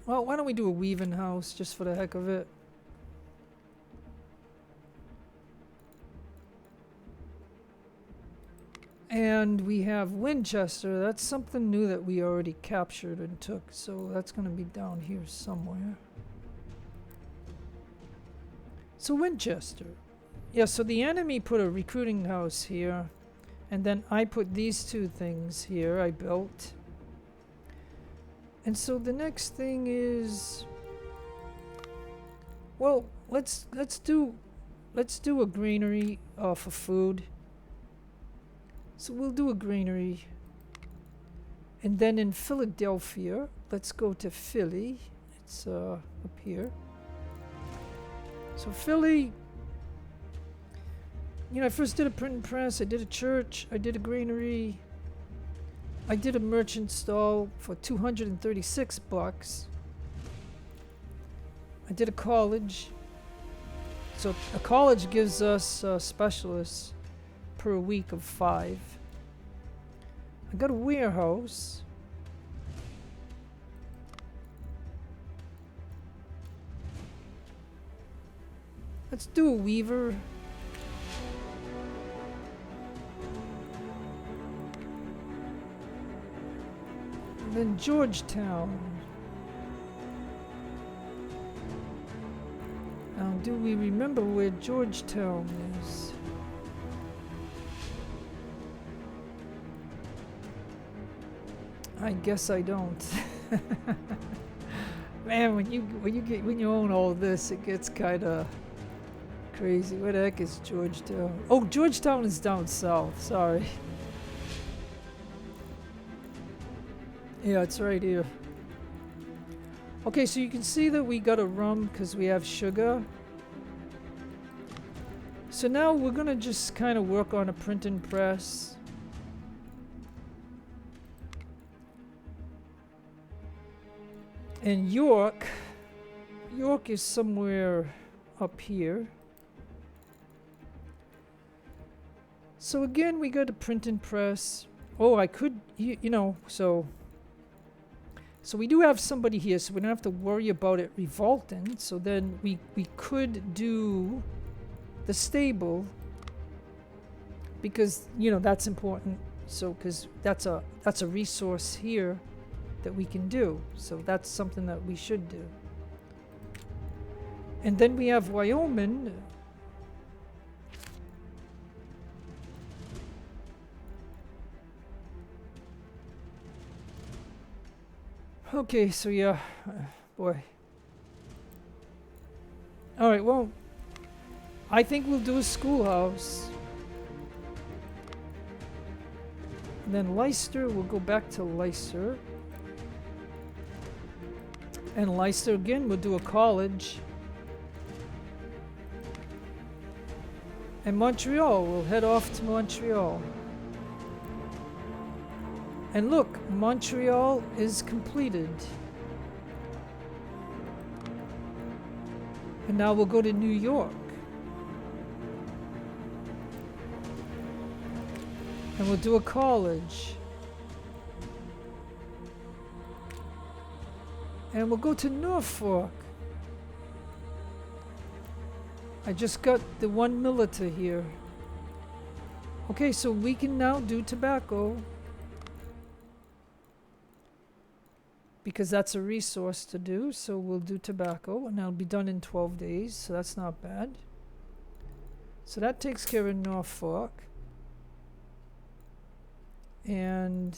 Well, why don't we do a weaving house, just for the heck of it? And we have Winchester. That's something new that we already captured and took. So that's going to be down here somewhere. So Winchester. Yeah, so the enemy put a recruiting house here. And then I put these two things here I built. And so the next thing is... Well, let's do a granary for food. So we'll do a granary. And then in Philadelphia, let's go to Philly. It's up here. So Philly, you know, I first did a printing press, I did a church, I did a granary, I did a merchant stall for $236. I did a college. So a college gives us specialists per week of 5. I got a warehouse. Let's do a weaver. And then Georgetown. Now, do we remember where Georgetown is? I guess I don't. Man, when you own all this, it gets kind of crazy. Where the heck is Georgetown? Oh, Georgetown is down south. Sorry. Yeah, it's right here. Okay, so you can see that we got a rum because we have sugar. So now we're gonna just kind of work on a printing press. And York is somewhere up here. So again, we got a printing press. Oh, I could, you know, so we do have somebody here, so we don't have to worry about it revolting. So then we could do the stable, because, you know, that's important. So, because that's a resource here that we can do. So that's something that we should do. And then we have Wyoming. Okay, so yeah, boy. Alright, well, I think we'll do a schoolhouse. And then Leicester, we'll go back to Leicester. And Leicester again, we'll do a college. And Montreal, we'll head off to Montreal. And look, Montreal is completed. And now we'll go to New York. And we'll do a college. And we'll go to Norfolk. I just got the 1 milita here. Okay, so we can now do tobacco. Because that's a resource to do, so we'll do tobacco, and that'll be done in 12 days, so that's not bad. So that takes care of Norfolk. And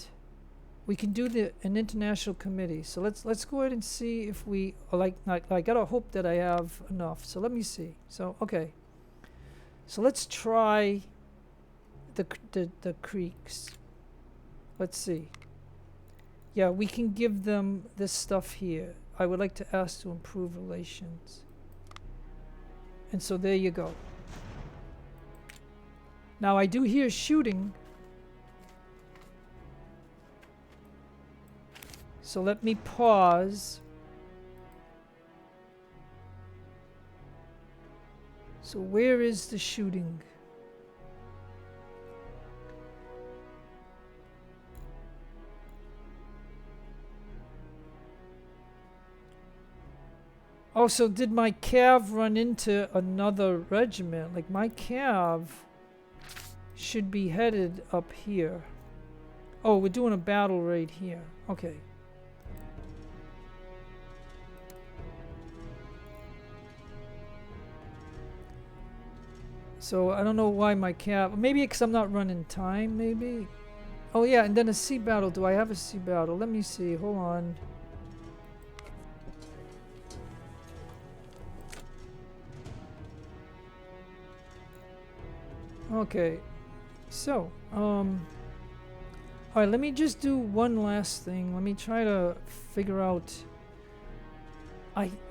we can do an international committee. So let's go ahead and see if we I gotta hope that I have enough. So let me see. So okay. So let's try the creeks. Let's see. Yeah, we can give them this stuff here. I would like to ask to improve relations. And so there you go. Now I do hear shooting. So let me pause. So where is the shooting? Oh, so did my cav run into another regiment? Like my cav should be headed up here. Oh, we're doing a battle right here. Okay. So I don't know why my cav... Maybe because I'm not running time, maybe? Oh yeah, and then a sea battle. Do I have a sea battle? Let me see. Hold on. Okay, so, alright, let me just do one last thing. Let me try to figure out,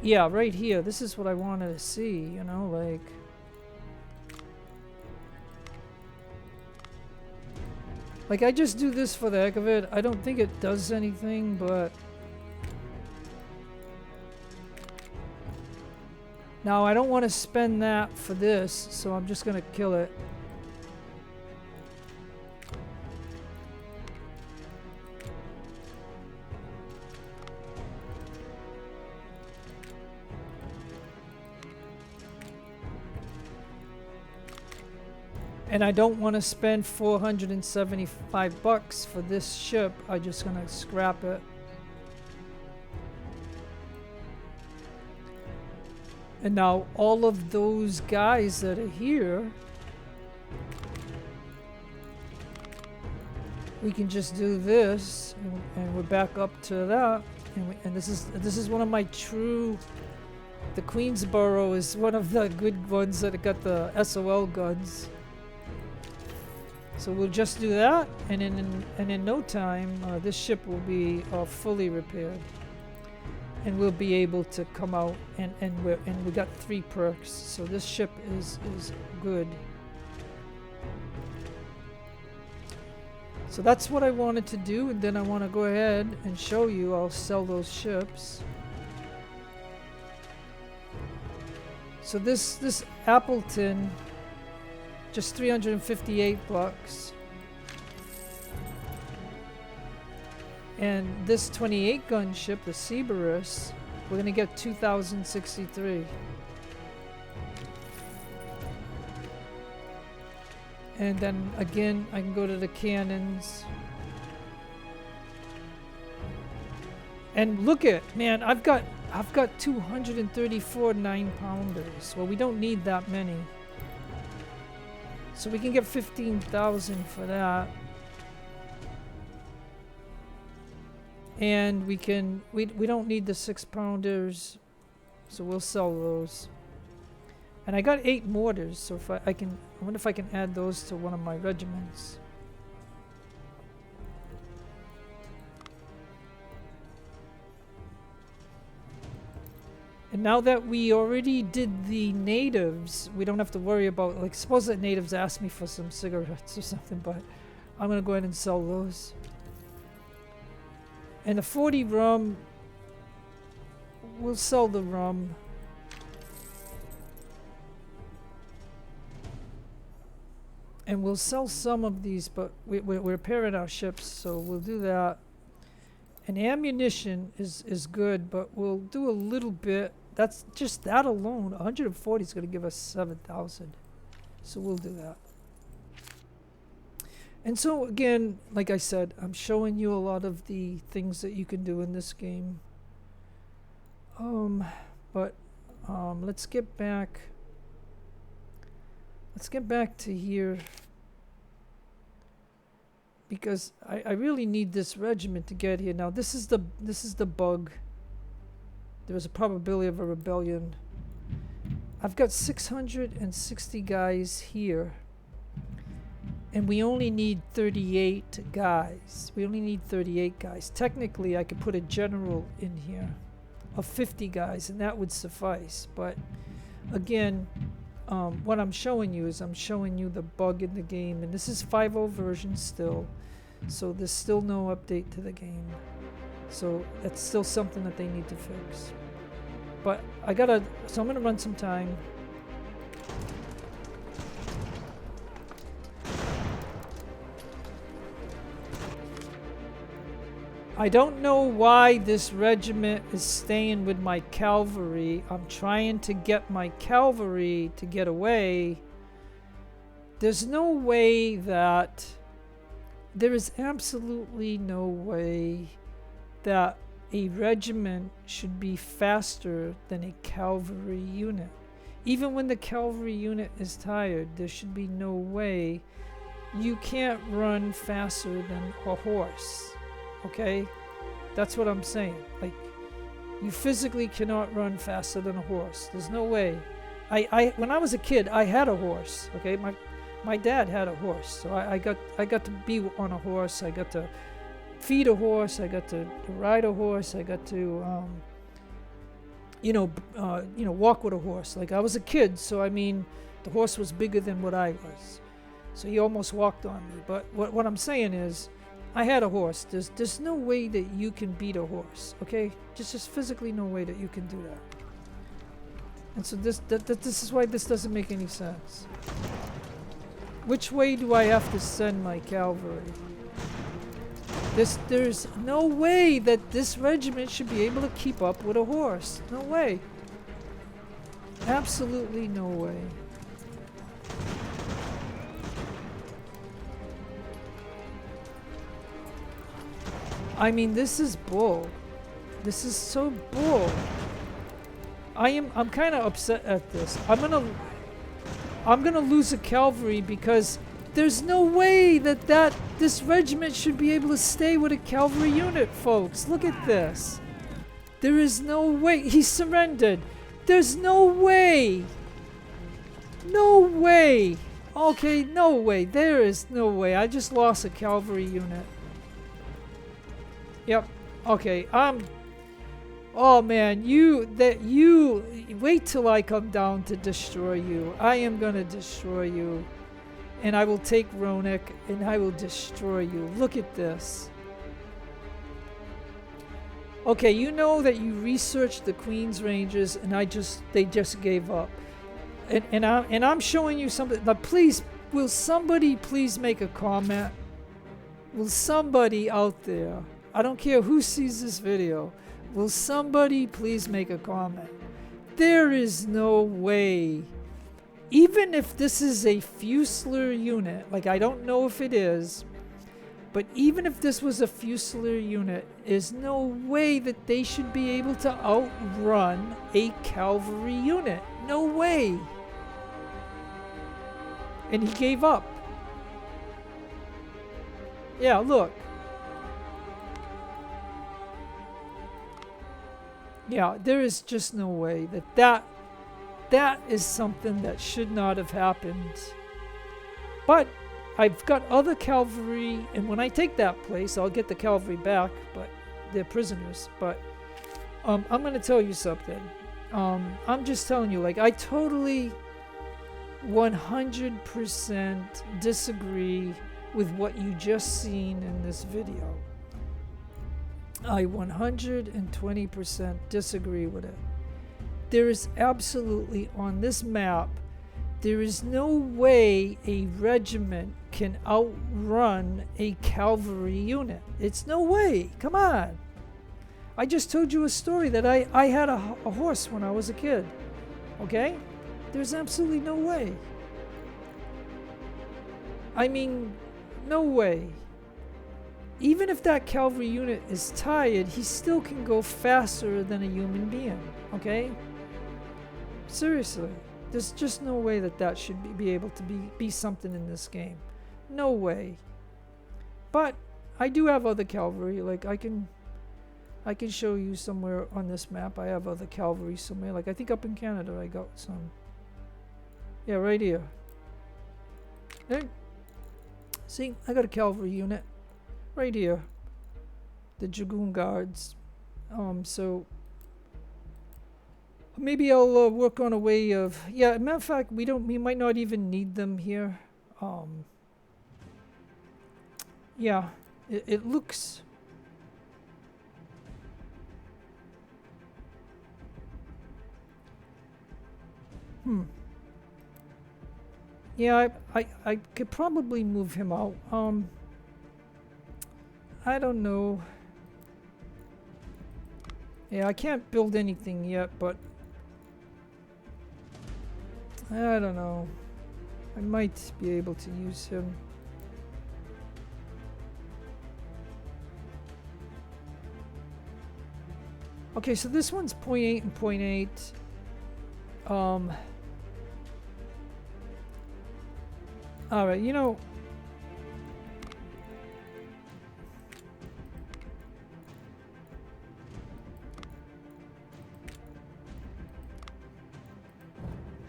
yeah, right here, this is what I wanted to see, you know, like I just do this for the heck of it. I don't think it does anything, but now I don't want to spend that for this, so I'm just gonna kill it. And I don't want to spend 475 bucks for this ship. I'm just gonna scrap it. And now all of those guys that are here, we can just do this, and we're back up to that. And this is one of my true. The Queensboro is one of the good ones that got the SOL guns. So we'll just do that, and in no time, this ship will be fully repaired, and we'll be able to come out, and we got 3 perks. So this ship is good. So that's what I wanted to do, and then I want to go ahead and show you. I'll sell those ships. So this Appleton. Just 358 bucks. And this 28 gun ship, the Cerberus, we're gonna get 2,063. And then again, I can go to the cannons. And look at, man, I've got 234 9-pounders. Well, we don't need that many. So we can get 15,000 for that. And we don't need the 6-pounders, so we'll sell those. And I got 8 mortars, so if I wonder if I can add those to one of my regiments. And now that we already did the natives, we don't have to worry about, like, suppose that natives ask me for some cigarettes or something, but I'm gonna go ahead and sell those. And the 40 rum, we'll sell the rum. And we'll sell some of these, but we're repairing our ships, so we'll do that. And ammunition is good, but we'll do a little bit. That's just that alone. 140 is going to give us 7,000. So we'll do that. And so again, like I said, I'm showing you a lot of the things that you can do in this game. Let's get back. Let's get back to here. Because I really need this regiment to get here. Now this is the bug. There is a probability of a rebellion. I've got 660 guys here. And we only need 38 guys. We only need 38 guys. Technically, I could put a general in here of 50 guys, and that would suffice. But again, what I'm showing you is I'm showing you the bug in the game. And this is 5.0 version still. So there's still no update to the game. So that's still something that they need to fix. But so I'm going to run some time. I don't know why this regiment is staying with my cavalry. I'm trying to get my cavalry to get away. There's no way that... There is absolutely no way that a regiment should be faster than a cavalry unit. Even when the cavalry unit is tired, there should be no way. You can't run faster than a horse. Okay? That's what I'm saying. Like, you physically cannot run faster than a horse. There's no way. When I was a kid, I had a horse. Okay? My dad had a horse. So I got to be on a horse. I got to feed a horse. I got to ride a horse. I got to walk with a horse. Like, I was a kid, so I mean, the horse was bigger than what I was. So he almost walked on me. But what I'm saying is, I had a horse. There's no way that you can beat a horse, okay? Just physically no way that you can do that. And so this is why this doesn't make any sense. Which way do I have to send my cavalry? There's no way that this regiment should be able to keep up with a horse. No way. Absolutely no way. I mean, this is bull. This is so bull. I'm kind of upset at this. I'm gonna lose a cavalry because there's no way that this regiment should be able to stay with a cavalry unit, folks. Look at this. There is no way. He surrendered. There's no way. No way. Okay, no way. There is no way. I just lost a cavalry unit. Yep. Okay. Oh man, you wait till I come down to destroy you. I am gonna destroy you, and I will take Roanoke and I will destroy you. Look at this. Okay, you know that you researched the Queen's Rangers, and they just gave up. And I'm showing you something. But please, will somebody please make a comment? Will somebody out there? I don't care who sees this video. Will somebody please make a comment? There is no way. Even if this is a Fusilier unit, like I don't know if it is, but even if this was a Fusilier unit, there's no way that they should be able to outrun a cavalry unit. No way. And he gave up. Yeah, look. Yeah, there is just no way that is something that should not have happened. But I've got other cavalry, and when I take that place, I'll get the cavalry back, but they're prisoners. But I'm going to tell you something. I'm just telling you, like, I totally 100% disagree with what you just seen in this video. I 120% disagree with it. There is absolutely, on this map, there is no way a regiment can outrun a cavalry unit. It's no way. Come on. I just told you a story that I had a horse when I was a kid. Okay? There's absolutely no way. I mean, no way. Even if that cavalry unit is tired, he still can go faster than a human being. Okay? Seriously. There's just no way that that should be able to be something in this game. No way. But I do have other cavalry. Like I can show you somewhere on this map. I have other cavalry somewhere. Like I think up in Canada I got some. Yeah, right here. There. See, I got a cavalry unit right here. The Dragoon Guards. So maybe I'll work on a way of, yeah, matter of fact, we might not even need them here. Yeah, it looks. Yeah, I could probably move him out. I don't know. Yeah, I can't build anything yet, but I don't know. I might be able to use him. Okay, so this one's 0.8 and 0.8. Alright, you know.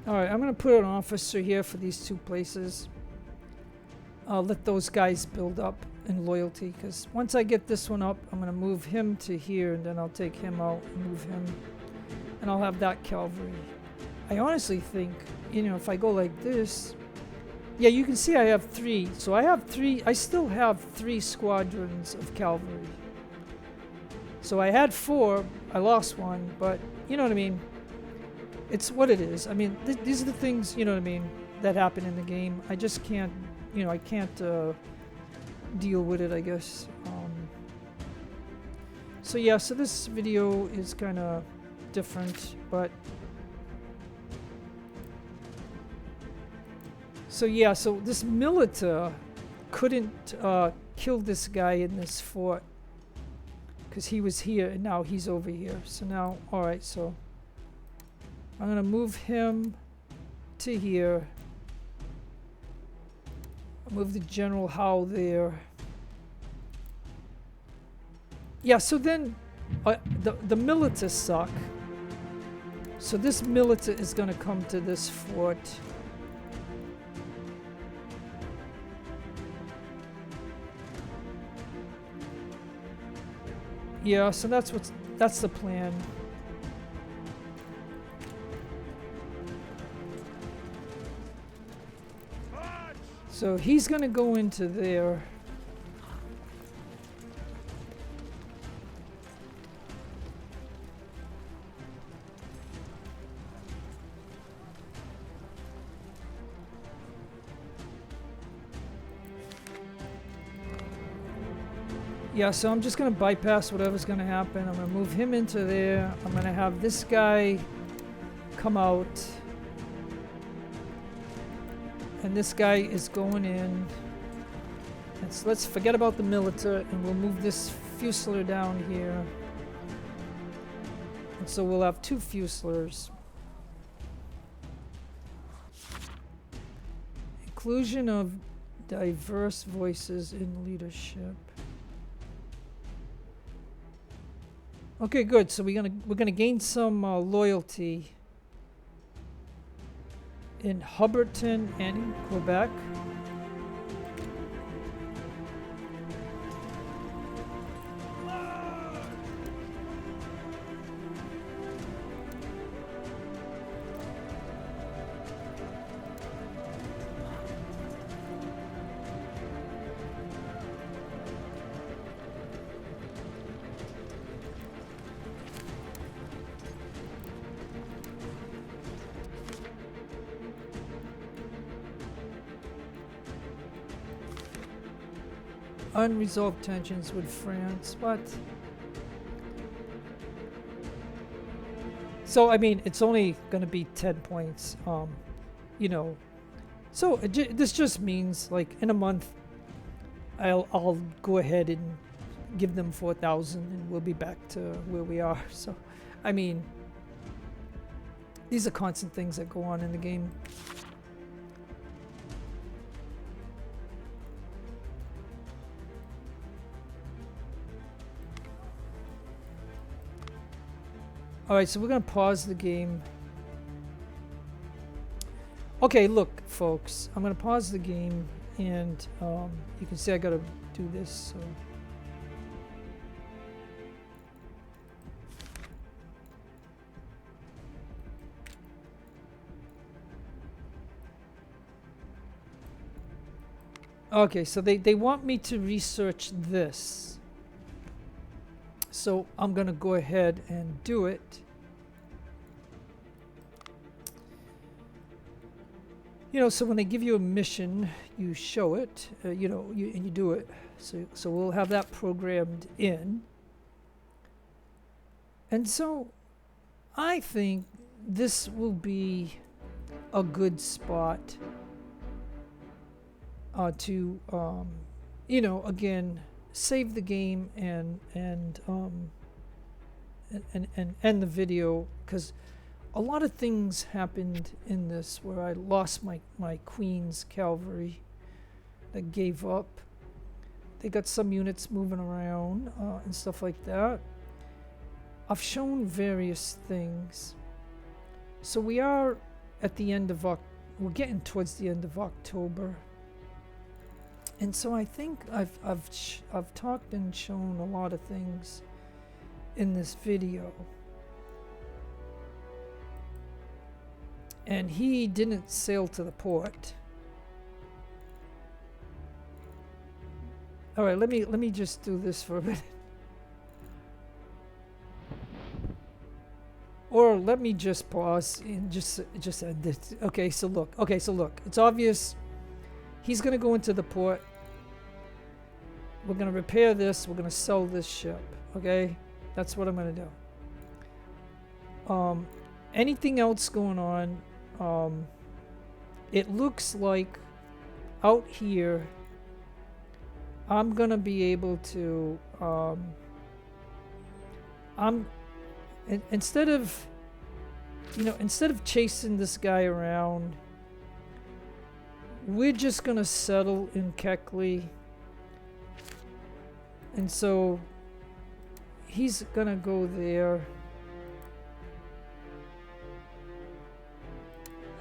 Alright, I'm going to put an officer here for these two places. I'll let those guys build up in loyalty, because once I get this one up, I'm going to move him to here, and then I'll take him out and move him. And I'll have that cavalry. I honestly think, you know, if I go like this... Yeah, you can see I have 3. So I still have 3 squadrons of cavalry. So I had 4, I lost 1, but you know what I mean? It's what it is. I mean, these are the things, you know what I mean, that happen in the game. I just can't, you know, I can't deal with it, I guess. So yeah, so this video is kind of different, but... So yeah, so this militia couldn't kill this guy in this fort because he was here and now he's over here. So now, alright, so I'm going to move him to here. I'll move the General Howe there. Yeah, so then the militia suck. So this militia is going to come to this fort. Yeah, so that's the plan. So he's gonna go into there. Yeah, so I'm just going to bypass whatever's going to happen. I'm going to move him into there. I'm going to have this guy come out. And this guy is going in. And so let's forget about the militia and we'll move this Fusilier down here. And so we'll have 2 Fusiliers. Inclusion of diverse voices in leadership. Okay, good. So we're gonna gain some loyalty in Hubbardton and in Quebec. Unresolved tensions with France. What? So I mean, it's only going to be 10 points. You know, so this just means like in a month, I'll go ahead and give them 4,000, and we'll be back to where we are. So, I mean, these are constant things that go on in the game. Alright, so we're going to pause the game. Okay, look, folks. I'm going to pause the game, and you can see I got to do this. So. Okay, so they want me to research this. So I'm going to go ahead and do it. You know, so when they give you a mission, you show it, you know, and you do it. So we'll have that programmed in. And so I think this will be a good spot to, you know, again, save the game and end the video, because a lot of things happened in this where I lost my Queen's cavalry that gave up. They got some units moving around and stuff like that. I've shown various things. So we are at the end of we're getting towards the end of October. And so I think I've talked and shown a lot of things in this video. And he didn't sail to the port. All right, let me just do this for a minute. Or let me just pause and just end it. Okay, so look. It's obvious. He's going to go into the port. We're going to repair this. We're going to sell this ship. Okay? That's what I'm going to do. Anything else going on? It looks like out here, I'm going to be able to... instead of chasing this guy around, we're just gonna settle in Keckley, and so he's gonna go there.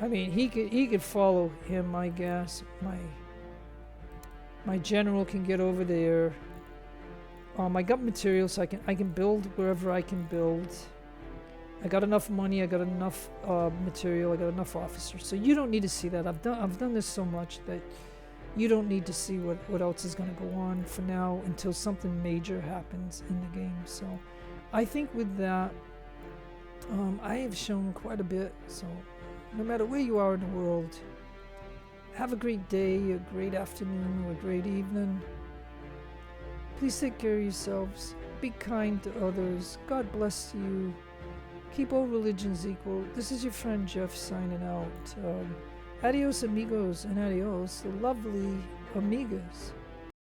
I mean, he could follow him, I guess. My general can get over there. I got materials, so I can build wherever I can build. I got enough money, I got enough material, I got enough officers. So you don't need to see that. I've done this so much that you don't need to see what else is going to go on for now until something major happens in the game. So I think with that, I have shown quite a bit. So no matter where you are in the world, have a great day, a great afternoon, or a great evening. Please take care of yourselves. Be kind to others. God bless you. Keep all religions equal. This is your friend Jeff signing out. Adios amigos and adios lovely amigas.